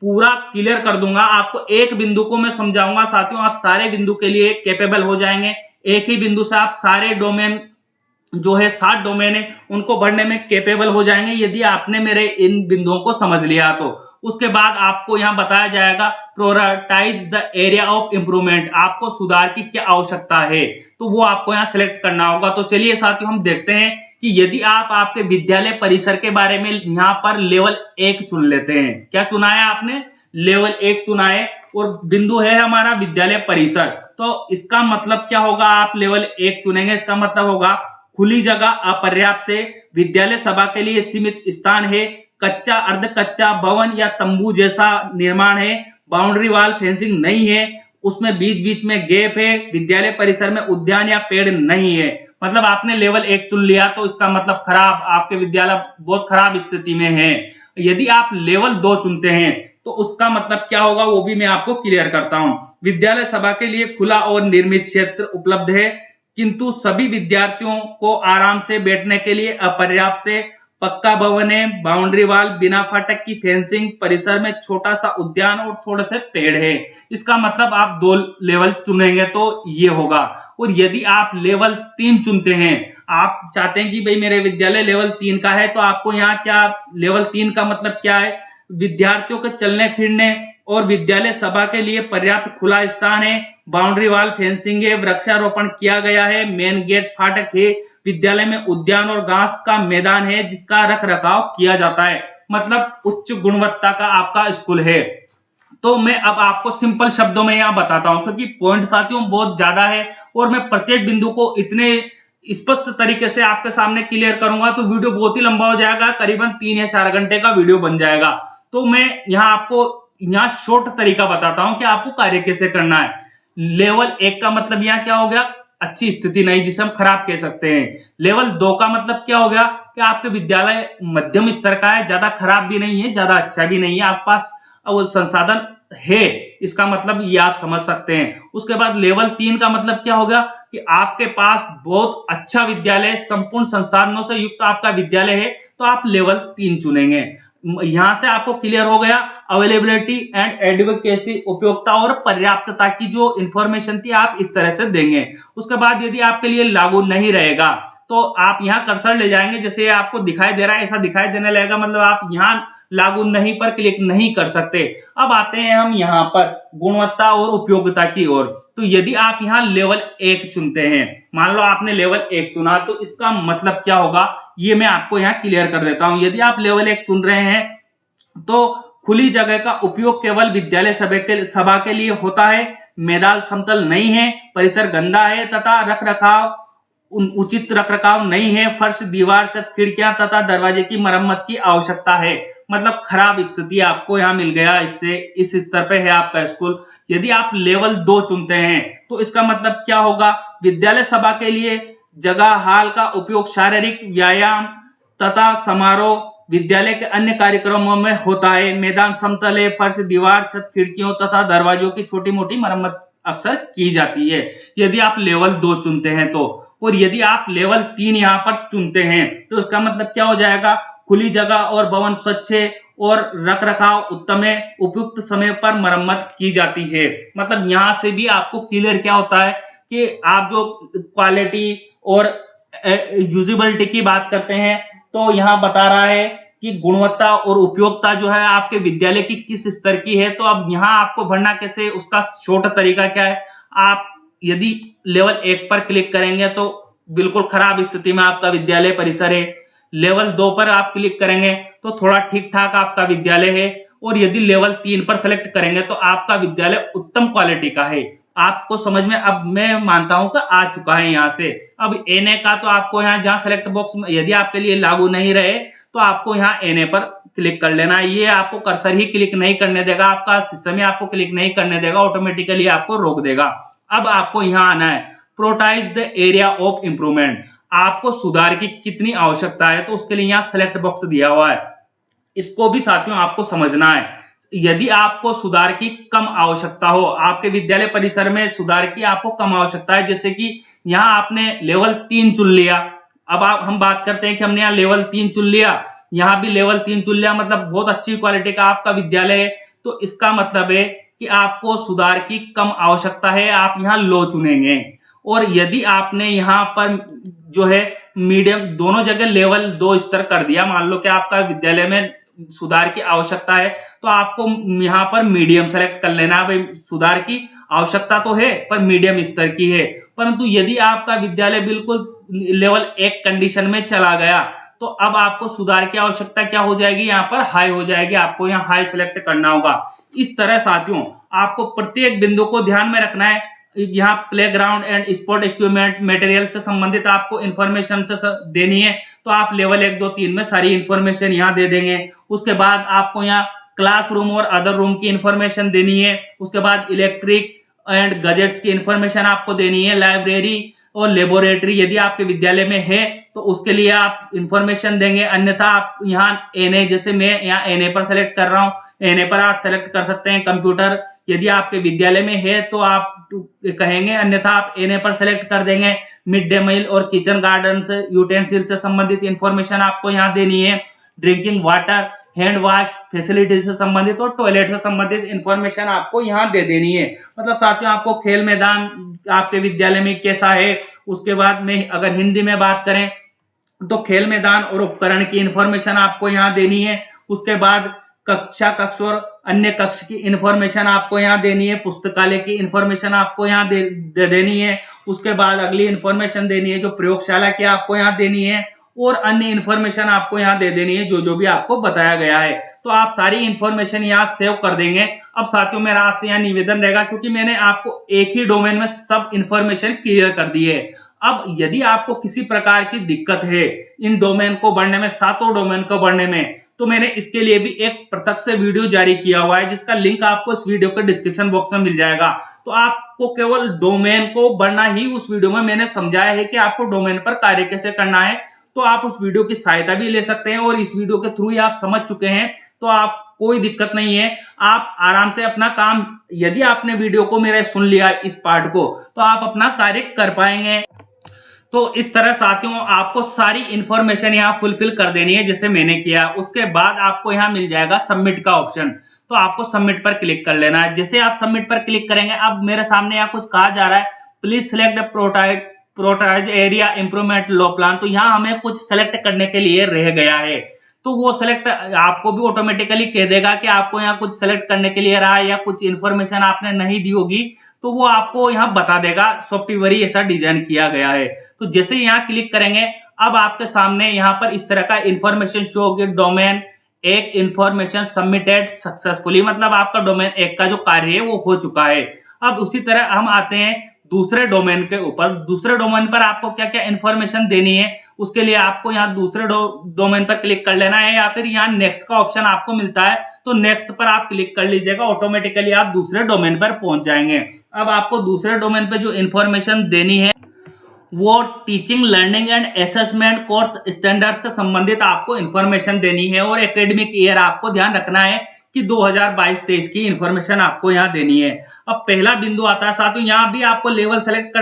पूरा क्लियर कर दूंगा। आपको एक बिंदु को मैं समझाऊंगा साथियों, आप सारे बिंदु के लिए कैपेबल हो जाएंगे। एक ही बिंदु से आप सारे डोमेन जो है 7 डोमेन है उनको भरने में कैपेबल हो जाएंगे यदि आपने मेरे इन बिंदुओं को समझ लिया। तो उसके बाद आपको यहाँ बताया जाएगा prioritise the area of improvement, आपको सुधार की क्या आवश्यकता है, तो वो आपको यहाँ सिलेक्ट करना होगा। तो चलिए साथियों हम देखते हैं कि यदि आप आपके विद्यालय परिसर के बारे में यहाँ पर लेवल 1 चुन लेते हैं, क्या चुना है आपने, लेवल 1 चुना है और बिंदु है हमारा विद्यालय परिसर, तो इसका मतलब क्या होगा, आप लेवल 1 चुनेंगे, इसका मतलब होगा खुली जगह अपर्याप्त है, विद्यालय सभा के लिए सीमित स्थान है, कच्चा अर्ध कच्चा भवन या तंबू जैसा निर्माण है, बाउंड्री वाल फेंसिंग नहीं है, उसमें बीच बीच में गैप है, विद्यालय परिसर में उद्यान या पेड़ नहीं है। मतलब आपने लेवल 1 चुन लिया तो इसका मतलब खराब, आपके विद्यालय बहुत खराब स्थिति में है। यदि आप लेवल 2 चुनते हैं तो उसका मतलब क्या होगा वो भी मैं आपको क्लियर करता हूं। विद्यालय सभा के लिए खुला और निर्मित क्षेत्र उपलब्ध है, किंतु सभी विद्यार्थियों को आराम से बैठने के लिए अपर्याप्त है, पक्का भवन है, बाउंड्री वाल, बिना फाटक की फेंसिंग, परिसर में छोटा सा उद्यान और थोड़े से पेड़ है। इसका मतलब आप 2 लेवल चुनेंगे तो ये होगा। और यदि आप लेवल 3 चुनते हैं, आप चाहते हैं कि भाई मेरे विद्यालय लेवल 3 का है, तो आपको यहाँ क्या लेवल 3 का मतलब क्या है, विद्यार्थियों के चलने फिरने और विद्यालय सभा के लिए पर्याप्त खुला स्थान है, बाउंड्री वाल फेंसिंग है, वृक्षारोपण किया गया है, मेन गेट फाटक है, विद्यालय में उद्यान और घास का मैदान है जिसका रख रखाव किया जाता है, मतलब उच्च गुणवत्ता का आपका स्कूल है। तो मैं अब आपको सिंपल शब्दों में यहाँ बताता हूं, क्योंकि पॉइंट साथियों बहुत ज्यादा है और मैं प्रत्येक बिंदु को इतने स्पष्ट तरीके से आपके सामने क्लियर करूंगा तो वीडियो बहुत ही लंबा हो जाएगा, करीबन 3 या 4 घंटे का वीडियो बन जाएगा। तो मैं यहाँ आपको यहाँ शॉर्ट तरीका बताता हूं कि आपको कार्य कैसे करना है। लेवल 1 का मतलब यहाँ क्या हो गया, अच्छी स्थिति नहीं, जिसे हम खराब कह सकते हैं। लेवल 2 का मतलब क्या हो गया कि आपके विद्यालय मध्यम स्तर का है, ज्यादा खराब भी नहीं है, ज्यादा अच्छा भी नहीं है, आपके पास वो संसाधन है, इसका मतलब ये आप समझ सकते हैं। उसके बाद लेवल 3 का मतलब क्या हो गया कि आपके पास बहुत अच्छा विद्यालय, संपूर्ण संसाधनों से युक्त आपका विद्यालय है, तो आप लेवल 3 चुनेंगे। यहां से आपको क्लियर हो गया अवेलेबिलिटी एंड एडवोकेसी, उपयोगिता और पर्याप्तता की जो इंफॉर्मेशन थी आप इस तरह से देंगे। उसके बाद यदि आपके लिए लागू नहीं रहेगा तो आप यहाँ कर्सर ले जाएंगे, जैसे आपको दिखाई दे रहा है ऐसा दिखाई देने लगेगा, मतलब आप यहाँ लागू नहीं पर क्लिक नहीं कर सकते। अब आते हैं हम यहाँ पर गुणवत्ता और उपयोगिता की ओर। तो यदि आप यहाँ लेवल 1 चुनते हैं, मान लो आपने लेवल 1 चुना, तो इसका मतलब क्या होगा ये मैं आपको यहाँ क्लियर कर देता हूँ। यदि आप लेवल 1 चुन रहे हैं तो खुली जगह का उपयोग केवल विद्यालय सभा के लिए होता है, मैदान समतल नहीं है, परिसर गंदा है तथा उचित रखरखाव नहीं है, फर्श, दीवार, छत, खिड़कियां तथा दरवाजे की मरम्मत की आवश्यकता है। मतलब खराब स्थिति आपको यहाँ मिल गया, इससे इस स्तर पे है आपका स्कूल। यदि आप लेवल 2 चुनते हैं तो इसका मतलब क्या होगा, विद्यालय सभा के लिए जगह हाल का उपयोग शारीरिक व्यायाम तथा समारोह, विद्यालय के अन्य कार्यक्रमों में होता है, मैदान समतल है, फर्श, दीवार, छत, खिड़कियों तथा दरवाजों की छोटी मोटी मरम्मत अक्सर की जाती है, यदि आप लेवल 2 चुनते हैं तो। और यदि आप लेवल 3 यहाँ पर चुनते हैं तो इसका मतलब क्या हो जाएगा, खुली जगह और भवन स्वच्छ है और रख रखाव उत्तम है, उपयुक्त समय पर मरम्मत की जाती है। मतलब यहाँ से भी आपको क्लियर क्या होता है कि आप जो क्वालिटी और यूजिबिलिटी की बात करते हैं तो यहाँ बता रहा है कि गुणवत्ता और उपयोगिता जो है आपके विद्यालय की किस स्तर की है। तो अब यहाँ आपको भरना कैसे, उसका छोट तरीका क्या है, आप यदि लेवल 1 पर क्लिक करेंगे तो बिल्कुल खराब स्थिति में आपका विद्यालय परिसर है, लेवल 2 पर आप क्लिक करेंगे तो थोड़ा ठीक ठाक आपका विद्यालय है, और यदि लेवल 3 पर सेलेक्ट करेंगे तो आपका विद्यालय उत्तम क्वालिटी का है। आपको समझ में अब मैं मानता हूं कि आ चुका है यहाँ से। अब एनए का तो आपको यहाँ जहां सेलेक्ट बॉक्स में यदि आपके लिए लागू नहीं रहे तो आपको यहाँ एनए पर क्लिक कर लेना। ये आपको कर्सर ही क्लिक नहीं करने देगा, आपका सिस्टम ही आपको क्लिक नहीं करने देगा, ऑटोमेटिकली आपको रोक देगा। अब आपको यहाँ आना है प्रोटाइज द एरिया ऑफ इंप्रूवमेंट, आपको सुधार की कितनी आवश्यकता है, तो उसके लिए यहाँ सेलेक्ट बॉक्स दिया हुआ है, इसको भी साथियों आपको समझना है। यदि आपको सुधार की कम आवश्यकता हो, आपके विद्यालय परिसर में सुधार की आपको कम आवश्यकता है, जैसे कि यहाँ आपने लेवल 3 चुन लिया, अब हम बात करते हैं कि हमने यहाँ लेवल 3 चुन लिया, यहाँ भी लेवल 3 चुन लिया, मतलब बहुत अच्छी क्वालिटी का आपका विद्यालय है, तो इसका मतलब है कि आपको सुधार की कम आवश्यकता है, आप यहाँ लो चुनेंगे। और यदि आपने यहाँ पर जो है मीडियम, दोनों जगह लेवल 2 स्तर कर दिया, मान लो कि आपका विद्यालय में सुधार की आवश्यकता है तो आपको यहाँ पर मीडियम सेलेक्ट कर लेना है। भाई सुधार की आवश्यकता तो है पर मीडियम स्तर की है। परंतु यदि आपका विद्यालय बिल्कुल लेवल 1 कंडीशन में चला गया तो अब आपको सुधार की आवश्यकता क्या हो जाएगी, यहाँ पर हाई हो जाएगी, आपको यहाँ हाई सेलेक्ट करना होगा। इस तरह साथियों आपको प्रत्येक बिंदु को ध्यान में रखना है। यहाँ playground and sport equipment material से संबंधित आपको इन्फॉर्मेशन से देनी है तो आप लेवल 1 2 3 में सारी इन्फॉर्मेशन यहाँ दे देंगे। उसके बाद आपको यहाँ क्लासरूम और अदर रूम की इन्फॉर्मेशन देनी है। उसके बाद इलेक्ट्रिक एंड गजेट्स की इन्फॉर्मेशन आपको देनी है। लाइब्रेरी और लेबोरेटरी यदि आपके विद्यालय में है तो उसके लिए आप इंफॉर्मेशन देंगे। अन्यथा आप यहाँ एनए, जैसे मैं यहाँ एनए पर सेलेक्ट कर रहा हूँ, एनए पर आप सेलेक्ट कर सकते हैं। कंप्यूटर यदि आपके विद्यालय में है तो आप कहेंगे, अन्यथा आप एनए पर सेलेक्ट कर देंगे। मिड डे मील और किचन गार्डन से यूटेंसिल से संबंधित इंफॉर्मेशन आपको यहाँ देनी है। Drinking water, hand wash facility से संबंधित और टॉयलेट से संबंधित इंफॉर्मेशन आपको यहाँ दे देनी है। मतलब साथियों आपको खेल मैदान आपके विद्यालय में कैसा है, उसके बाद में अगर हिंदी में बात करें तो खेल मैदान और उपकरण की इंफॉर्मेशन आपको यहाँ देनी है। उसके बाद कक्षा, कक्ष और अन्य कक्ष की इंफॉर्मेशन आपको यहाँ देनी है। पुस्तकालय की इंफॉर्मेशन आपको यहाँ दे देनी है। उसके बाद अगली इंफॉर्मेशन देनी है जो प्रयोगशाला की आपको यहाँ देनी है और अन्य इंफॉर्मेशन आपको यहाँ दे देनी है जो भी आपको बताया गया है। तो आप सारी इंफॉर्मेशन यहाँ सेव कर देंगे। अब साथियों मेरा आपसे यहाँ निवेदन रहेगा, क्योंकि मैंने आपको एक ही डोमेन में सब इंफॉर्मेशन क्लियर कर दी है। अब यदि आपको किसी प्रकार की दिक्कत है इन डोमेन को बढ़ने में, सातों डोमेन को बढ़ने में, तो मैंने इसके लिए भी एक पृथक से वीडियो जारी किया हुआ है जिसका लिंक आपको इस वीडियो के डिस्क्रिप्शन बॉक्स में मिल जाएगा। तो आपको केवल डोमेन को बढ़ना ही उस वीडियो में मैंने समझाया है कि आपको डोमेन पर कार्य कैसे करना है। तो आप उस वीडियो की सहायता भी ले सकते हैं और इस वीडियो के थ्रू ही आप समझ चुके हैं तो आप कोई दिक्कत नहीं है, आप आराम से अपना काम, यदि आपने वीडियो को मेरा सुन लिया इस पार्ट को, तो आप अपना कार्य कर पाएंगे। तो इस तरह साथियों आपको सारी इंफॉर्मेशन यहाँ फुलफिल कर देनी है जैसे मैंने किया। उसके बाद आपको यहाँ मिल जाएगा सबमिट का ऑप्शन, तो आपको सबमिट पर क्लिक कर लेना है। जैसे आप सबमिट पर क्लिक करेंगे, अब मेरे सामने यहाँ कुछ कहा जा रहा है, please select prioritise area improvement लो प्लान। तो यहाँ हमें कुछ सेलेक्ट करने के लिए रह गया है, तो वो सेलेक्ट आपको भी ऑटोमेटिकली कह देगा कि आपको यहाँ कुछ सेलेक्ट करने के लिए रहा है या कुछ इन्फॉर्मेशन आपने नहीं दी होगी, तो वो आपको यहाँ बता देगा सॉफ्टवेयर ही ऐसा डिजाइन किया गया है। तो जैसे यहाँ क्लिक करेंगे, अब आपके सामने यहाँ पर इस तरह का इंफॉर्मेशन शो होगी। डोमेन एक इंफॉर्मेशन सबमिटेड सक्सेसफुली, मतलब आपका डोमेन एक का जो कार्य है वो हो चुका है। अब उसी तरह हम आते हैं दूसरे डोमेन के ऊपर। दूसरे डोमेन पर आपको क्या क्या इंफॉर्मेशन देनी है, उसके लिए आपको यहाँ दूसरे डोमेन पर क्लिक कर लेना है, या फिर यहाँ नेक्स्ट का ऑप्शन आपको मिलता है तो नेक्स्ट पर आप क्लिक कर लीजिएगा, ऑटोमेटिकली आप दूसरे डोमेन पर पहुंच जाएंगे। अब आपको दूसरे डोमेन पर जो इंफॉर्मेशन देनी है वो teaching, learning and assessment course standard से संबंधित आपको इंफॉर्मेशन देनी है और एकेडमिक ईयर आपको ध्यान रखना है कि 2022-23 की इंफॉर्मेशन आपको यहाँ देनी है। अब पहला बिंदु आता है साथियों, यहाँ भी आपको लेवल सेलेक्ट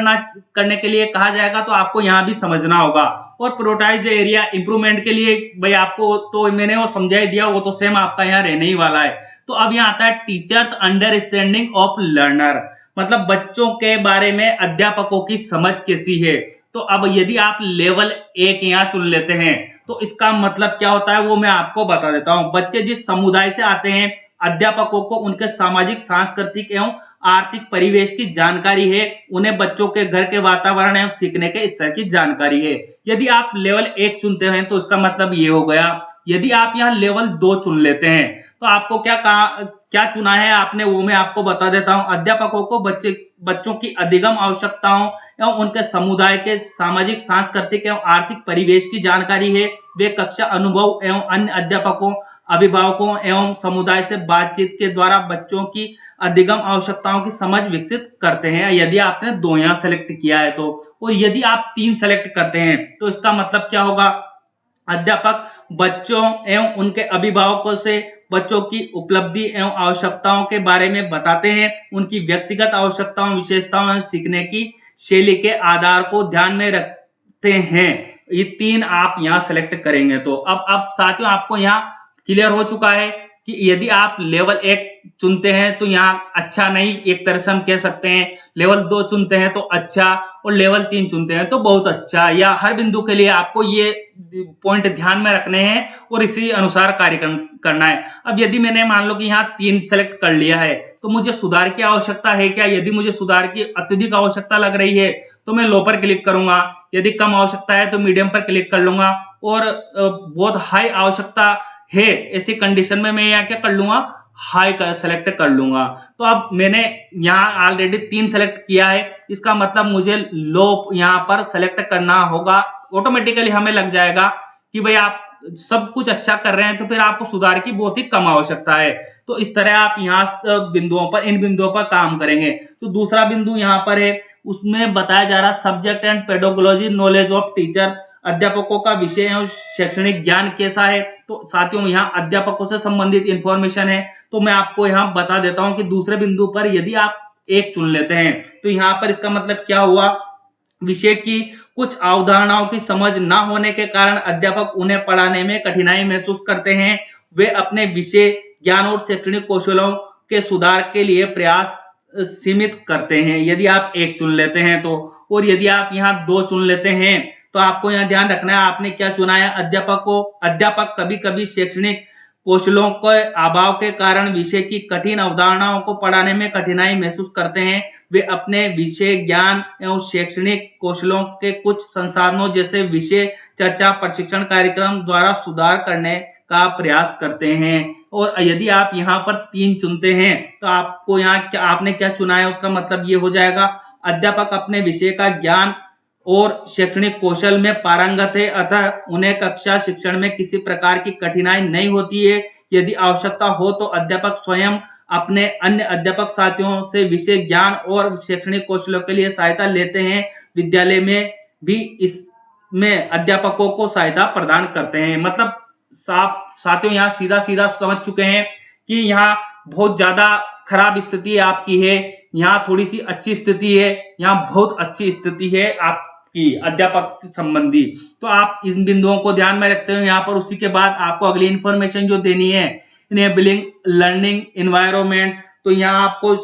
करने के लिए कहा जाएगा, तो आपको यहाँ भी समझना होगा। और प्रोटाइज एरिया इंप्रूवमेंट के लिए भाई आपको तो मैंने वो समझा ही दिया, वो तो सेम आपका यहाँ रहने ही वाला है। तो अब यहाँ आता है टीचर्स अंडरस्टैंडिंग ऑफ लर्नर, मतलब बच्चों के बारे में अध्यापकों की समझ कैसी है। तो अब यदि आप लेवल 1 यहाँ चुन लेते हैं तो इसका मतलब क्या होता है वो मैं आपको बता देता हूं। बच्चे जिस समुदाय से आते हैं, अध्यापकों को उनके सामाजिक, सांस्कृतिक एवं आर्थिक परिवेश की जानकारी है, उन्हें बच्चों के घर के वातावरण एवं सीखने के स्तर की जानकारी है। यदि आप लेवल 1 चुनते हैं तो इसका मतलब ये हो गया। यदि आप यहाँ लेवल 2 चुन लेते हैं तो आपको क्या चुना है आपने वो मैं आपको बता देता हूं। अध्यापकों को बच्चों की अधिगम आवश्यकताओं एवं उनके समुदाय के सामाजिक, सांस्कृतिक एवं आर्थिक परिवेश की जानकारी है। वे कक्षा अनुभव एवं अन्य अध्यापकों, अभिभावकों एवं समुदाय से बातचीत के द्वारा बच्चों की अधिगम आवश्यकताओं की समझ विकसित करते हैं। यदि आपने 2 यहाँ सेलेक्ट किया है तो, और यदि आप 3 सेलेक्ट करते हैं तो इसका मतलब क्या होगा, अध्यापक बच्चों एवं उनके अभिभावकों से बच्चों की उपलब्धि एवं आवश्यकताओं के बारे में बताते हैं, उनकी व्यक्तिगत आवश्यकताओं, विशेषताओं एवं सीखने की शैली के आधार को ध्यान में रखते हैं। ये 3 आप यहाँ सेलेक्ट करेंगे। तो अब साथियों आपको यहाँ क्लियर हो चुका है कि यदि आप लेवल 1 चुनते हैं तो यहाँ अच्छा नहीं, एक तरह से हम कह सकते हैं। लेवल 2 चुनते हैं तो अच्छा, और लेवल 3 चुनते हैं तो बहुत अच्छा। या हर बिंदु के लिए आपको ये पॉइंट ध्यान में रखने हैं और इसी अनुसार कार्य करना है। अब यदि मैंने मान लो कि यहाँ 3 सेलेक्ट कर लिया है, तो मुझे सुधार की आवश्यकता है क्या? यदि मुझे सुधार की अत्यधिक आवश्यकता लग रही है तो मैं लो पर क्लिक करूंगा। यदि कम आवश्यकता है तो मीडियम पर क्लिक कर लूंगा, और बहुत हाई आवश्यकता है ऐसी कंडीशन में मैं यहाँ क्या कर लूंगा, हाई का सेलेक्ट कर लूंगा। तो अब मैंने यहाँ ऑलरेडी 3 सेलेक्ट किया है, इसका मतलब मुझे लो यहाँ पर सेलेक्ट करना होगा। ऑटोमेटिकली हमें लग जाएगा कि भाई आप सब कुछ अच्छा कर रहे हैं तो फिर आपको सुधार की बहुत ही कम आवश्यकता है। तो इस तरह आप यहाँ इन बिंदुओं पर काम करेंगे। तो दूसरा बिंदु यहाँ पर है, उसमें बताया जा रहा subject and pedology knowledge of teacher, अध्यापकों का विषय और शैक्षणिक ज्ञान कैसा है। तो साथियों यहाँ अध्यापकों से संबंधित इंफॉर्मेशन है, तो मैं आपको यहाँ बता देता हूँ कि दूसरे बिंदु पर यदि आप 1 चुन लेते हैं तो यहाँ पर इसका मतलब क्या हुआ, विषय की कुछ अवधारणाओं की समझ ना होने के कारण अध्यापक उन्हें पढ़ाने में कठिनाई महसूस करते हैं। वे अपने विषय ज्ञान और शैक्षणिक कौशलों के सुधार के लिए प्रयास सीमित करते हैं, यदि आप 1 चुन लेते हैं तो। और यदि आप यहाँ 2 चुन लेते हैं तो आपको यहाँ ध्यान रखना है आपने क्या चुना है। अध्यापक कभी कभी शैक्षणिक कौशलों के अभाव के कारण विषय की कठिन अवधारणाओं को पढ़ाने में कठिनाई महसूस करते हैं। वे अपने विषय ज्ञान एवं शैक्षणिक कौशलों के कुछ संसाधनों जैसे विषय चर्चा प्रशिक्षण कार्यक्रम द्वारा सुधार करने का प्रयास करते हैं। और यदि आप यहाँ पर 3 चुनते हैं तो आपको यहाँ आपने क्या चुना है, उसका मतलब ये हो जाएगा अध्यापक अपने विषय का ज्ञान और शैक्षणिक कौशल में पारंगत है, अतः उन्हें कक्षा शिक्षण में किसी प्रकार की कठिनाई नहीं होती है। यदि आवश्यकता हो तो अध्यापक स्वयं अपने अन्य अध्यापक साथियों से विषय ज्ञान और शैक्षणिक कौशलों के लिए सहायता लेते हैं। विद्यालय में भी इसमें अध्यापकों को सहायता प्रदान करते हैं। मतलब साथियों यहाँ सीधा सीधा समझ चुके हैं कि यहाँ बहुत ज्यादा खराब स्थिति आपकी है, यहाँ थोड़ी सी अच्छी स्थिति है, यहाँ बहुत अच्छी स्थिति है आपकी अध्यापक संबंधी। तो आप इन बिंदुओं को ध्यान में रखते हो यहाँ पर। उसी के बाद आपको अगली इंफॉर्मेशन जो देनी है, इनेबलिंग लर्निंग एनवायरनमेंट, तो यहाँ आपको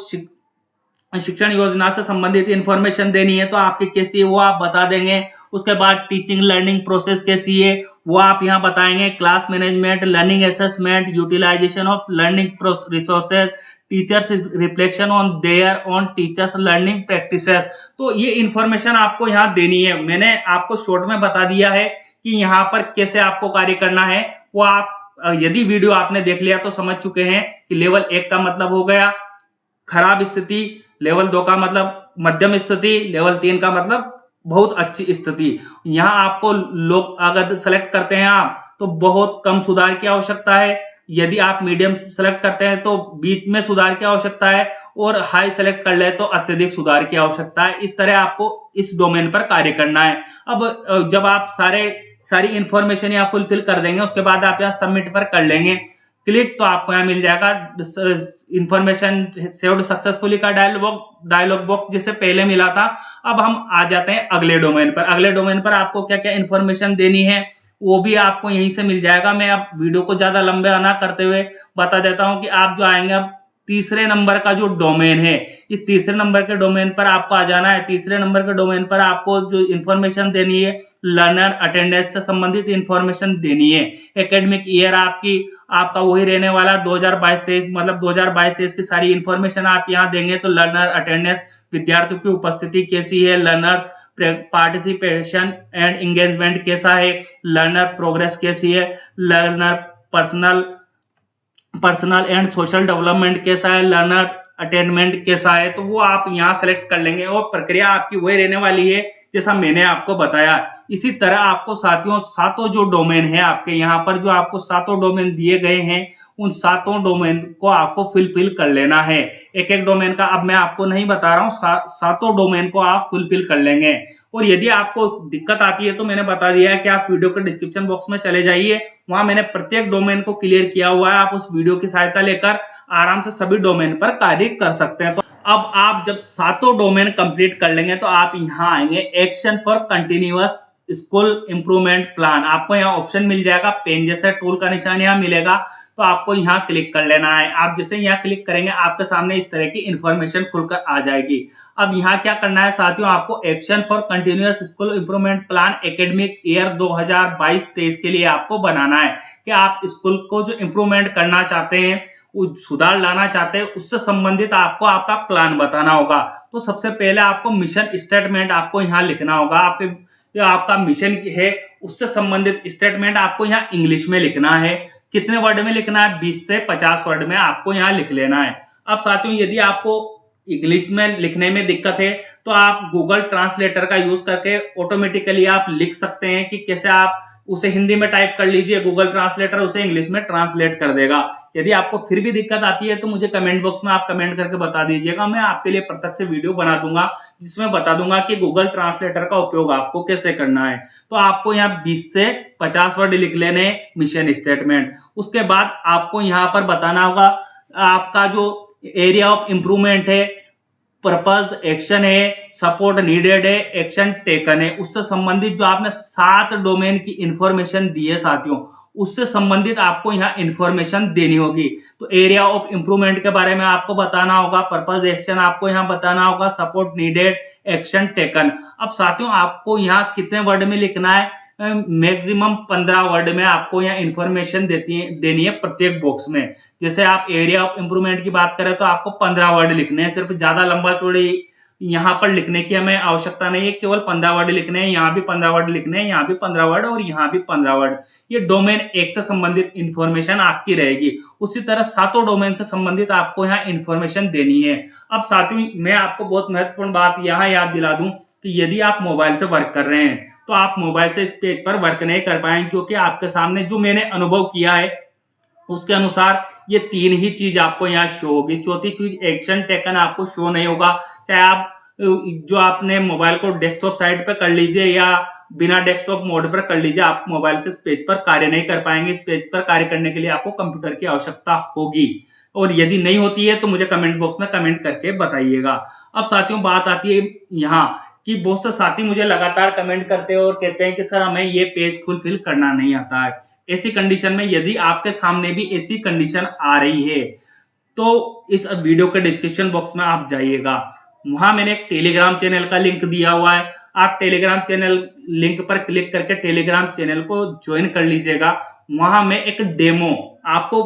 शिक्षण योजना से संबंधित इंफॉर्मेशन देनी है, तो आपकी कैसी है वो आप बता देंगे। उसके बाद टीचिंग लर्निंग प्रोसेस कैसी है वो आप यहाँ बताएंगे। Class management, learning assessment, utilisation of learning resources, teachers reflection on their on teachers learning practices. तो ये इंफॉर्मेशन आपको यहाँ देनी है। मैंने आपको शॉर्ट में बता दिया है कि यहाँ पर कैसे आपको कार्य करना है। वो आप यदि वीडियो आपने देख लिया तो समझ चुके हैं कि लेवल 1 का मतलब हो गया खराब स्थिति, लेवल 2 का मतलब मध्यम स्थिति, लेवल 3 का मतलब बहुत अच्छी स्थिति। यहाँ आपको लोग अगर सेलेक्ट करते हैं आप तो बहुत कम सुधार की आवश्यकता है, यदि आप मीडियम सेलेक्ट करते हैं तो बीच में सुधार की आवश्यकता है, और हाई सेलेक्ट कर ले तो अत्यधिक सुधार की आवश्यकता है। इस तरह आपको इस डोमेन पर कार्य करना है। अब जब आप सारी इंफॉर्मेशन यहाँ फुलफिल कर देंगे उसके बाद आप यहाँ सबमिट पर कर लेंगे क्लिक, तो आपको यहाँ मिल जाएगा इंफॉर्मेशन सेव्ड सक्सेसफुली का डायलॉग बॉक्स जैसे पहले मिला था। अब हम आ जाते हैं अगले डोमेन पर। अगले डोमेन पर आपको क्या क्या इंफॉर्मेशन देनी है वो भी आपको यहीं से मिल जाएगा। मैं अब वीडियो को ज्यादा लंबा ना करते हुए बता देता हूं कि आप जो आएंगे अब तीसरे नंबर का जो डोमेन है, इस तीसरे नंबर के डोमेन पर आपको आ जाना है। तीसरे नंबर के डोमेन पर आपको जो इन्फॉर्मेशन देनी है, लर्नर अटेंडेंस से संबंधित इन्फॉर्मेशन देनी है। एकेडमिक ईयर आपका वही रहने वाला 2022-23, मतलब 2022-23 की सारी इन्फॉर्मेशन आप यहाँ देंगे। तो लर्नर अटेंडेंस, विद्यार्थियों की उपस्थिति कैसी है, लर्नर्स पार्टिसिपेशन एंड एंगेजमेंट कैसा है, लर्नर प्रोग्रेस कैसी है, learner personal and social development कैसा है, लर्नर अटेनमेंट कैसा है, तो वो आप यहाँ सेलेक्ट कर लेंगे। और प्रक्रिया आपकी वही रहने वाली है जैसा मैंने आपको बताया। इसी तरह आपको साथियों सातों जो डोमेन है आपके यहाँ पर, जो आपको सातों डोमेन दिए गए हैं, उन सातों डोमेन को आपको फुलफिल कर लेना है। एक एक डोमेन का अब मैं आपको नहीं बता रहा हूँ, सातों डोमेन को आप फुलफिल कर लेंगे। और यदि आपको दिक्कत आती है तो मैंने बता दिया है कि आप वीडियो के डिस्क्रिप्शन बॉक्स में चले जाइए, वहां मैंने प्रत्येक डोमेन को क्लियर किया हुआ है। आप उस वीडियो की सहायता लेकर आराम से सभी डोमेन पर कार्य कर सकते हैं। तो अब आप जब सातों डोमेन कंप्लीट कर लेंगे तो आप यहाँ आएंगे action for continuous school improvement plan. आपको यहाँ ऑप्शन मिल जाएगा, पेन जैसे टूल का निशान यहाँ मिलेगा, तो आपको यहाँ क्लिक कर लेना है। आप जैसे यहाँ क्लिक करेंगे आपके सामने इस तरह की इंफॉर्मेशन खुलकर आ जाएगी। अब यहाँ क्या करना है साथियों, आपको action for continuous school improvement plan academic year 2022-23 के लिए आपको बनाना है कि आप स्कूल को जो इम्प्रूवमेंट करना चाहते हैं, सुधार लाना चाहते हैं, उससे संबंधित आपको आपका प्लान बताना होगा। तो सबसे पहले आपको मिशन स्टेटमेंट आपको यहाँ लिखना होगा। आपके जो आपका मिशन है उससे संबंधित स्टेटमेंट आपको यहाँ इंग्लिश में लिखना है। कितने वर्ड में लिखना है? 20 से 50 वर्ड में आपको यहाँ लिख लेना है। अब साथियों यदि आपको इंग्लिश में लिखने में दिक्कत है तो आप गूगल ट्रांसलेटर का यूज करके ऑटोमेटिकली आप लिख सकते हैं कि कैसे आप उसे हिंदी में टाइप कर लीजिए, गूगल ट्रांसलेटर उसे इंग्लिश में ट्रांसलेट कर देगा। यदि आपको फिर भी दिक्कत आती है तो मुझे कमेंट बॉक्स में आप कमेंट करके बता दीजिएगा, मैं आपके लिए पृथक से वीडियो बना दूंगा जिसमें बता दूंगा कि गूगल ट्रांसलेटर का उपयोग आपको कैसे करना है। तो आपको यहाँ 20 से 50 वर्ड लिख लेने मिशन स्टेटमेंट। उसके बाद आपको यहाँ पर बताना होगा आपका जो एरिया ऑफ इंप्रूवमेंट है, पर्पज एक्शन है, सपोर्ट नीडेड है, एक्शन टेकन है, उससे संबंधित जो आपने 7 डोमेन की इंफॉर्मेशन दी है साथियों, उससे संबंधित आपको यहाँ इंफॉर्मेशन देनी होगी। तो एरिया ऑफ इंप्रूवमेंट के बारे में आपको बताना होगा, पर्पज एक्शन आपको यहाँ बताना होगा, सपोर्ट नीडेड, एक्शन टेकन। अब साथियों आपको यहाँ कितने वर्ड में लिखना है? मैक्सिमम 15 वर्ड में आपको यहाँ इंफॉर्मेशन देनी है प्रत्येक बॉक्स में। जैसे आप एरिया ऑफ इंप्रूवमेंट की बात करें तो आपको 15 वर्ड लिखने हैं, सिर्फ ज्यादा लंबा चौड़ी यहाँ पर लिखने की हमें आवश्यकता नहीं है, केवल 15 वर्ड लिखने हैं। यहाँ भी 15 वर्ड लिखने हैं, यहाँ भी 15 वर्ड और यहाँ भी 15 वर्ड। ये डोमेन एक से संबंधित इंफॉर्मेशन आपकी रहेगी। उसी तरह 7 डोमेन से संबंधित आपको यहाँ इंफॉर्मेशन देनी है। अब साथियों मैं आपको बहुत महत्वपूर्ण बात यहाँ याद दिला दूं कि यदि आप मोबाइल से वर्क कर रहे हैं तो आप मोबाइल से इस पेज पर वर्क नहीं कर पाएंगे, क्योंकि आपके सामने जो मैंने अनुभव किया है उसके अनुसार ये 3 ही चीज आपको यहाँ शो होगी। चौथी चीज एक्शन टेकन आपको शो नहीं होगा। चाहे आप जो आपने मोबाइल को डेस्कटॉप साइड पे कर लीजिए या बिना डेस्कटॉप मोड पर कर लीजिए, आप मोबाइल से इस पेज पर कार्य नहीं कर पाएंगे। इस पेज पर कार्य करने के लिए आपको कंप्यूटर की आवश्यकता होगी, और यदि नहीं होती है तो मुझे कमेंट बॉक्स में कमेंट करके बताइएगा। अब साथियों बात आती है यहाँ कि बहुत से साथी मुझे लगातार कमेंट करते हैं और कहते हैं कि सर हमें ये पेज फुलफिल करना नहीं आता है। ऐसी कंडीशन में यदि आपके सामने भी ऐसी कंडीशन आ रही है तो इस वीडियो के डिस्क्रिप्शन बॉक्स में आप जाइएगा, वहां मैंने एक टेलीग्राम चैनल का लिंक दिया हुआ है। आप टेलीग्राम चैनल लिंक पर क्लिक करके टेलीग्राम चैनल को ज्वाइन कर लीजिएगा। वहां में एक डेमो आपको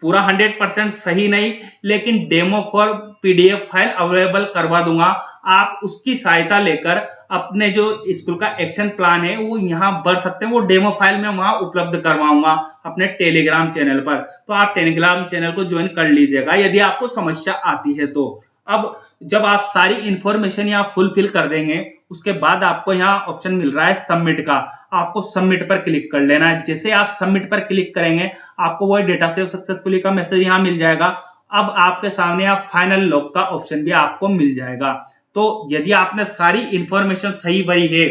पूरा 100% सही नहीं लेकिन demo for PDF file available करवा दूंगा। आप उसकी सहायता लेकर अपने जो स्कूल का एक्शन प्लान है वो यहाँ भर सकते हैं। वो डेमो फाइल में वहां उपलब्ध करवाऊंगा अपने टेलीग्राम चैनल पर, तो आप टेलीग्राम चैनल को ज्वाइन कर लीजिएगा यदि आपको समस्या आती है तो। अब जब आप सारी इंफॉर्मेशन यहाँ फुलफिल कर देंगे उसके बाद आपको यहाँ ऑप्शन मिल रहा है सबमिट का, आपको सबमिट पर क्लिक कर लेना है। जैसे आप सबमिट पर क्लिक करेंगे आपको वही डेटा सेव सक्सेसफुली का मैसेज यहाँ मिल जाएगा। अब आपके सामने आप फाइनल लॉक का ऑप्शन भी आपको मिल जाएगा। तो यदि आपने सारी इंफॉर्मेशन सही भरी है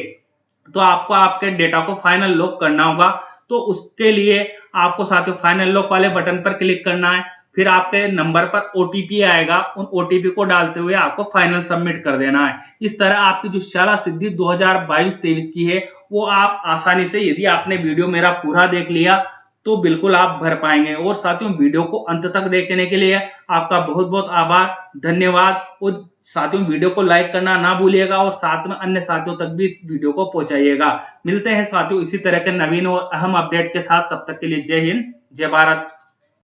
तो आपको आपके डेटा को फाइनल लॉक करना होगा। तो उसके लिए आपको साथियों फाइनल लॉक वाले बटन पर क्लिक करना है, फिर आपके नंबर पर ओटीपी आएगा, उन ओटीपी को डालते हुए आपको फाइनल सबमिट कर देना है। इस तरह आपकी जो शाला सिद्धि 2022-23 की है वो आप आसानी से, यदि आपने वीडियो मेरा पूरा देख लिया तो बिल्कुल आप भर पाएंगे। और साथियों वीडियो को अंत तक देखने के लिए आपका बहुत बहुत आभार, धन्यवाद। और साथियों वीडियो को लाइक करना ना भूलिएगा और साथ में अन्य साथियों तक भी इस वीडियो को पहुंचाइएगा। मिलते हैं साथियों इसी तरह के नवीन और अहम अपडेट के साथ, तब तक के लिए जय हिंद, जय भारत।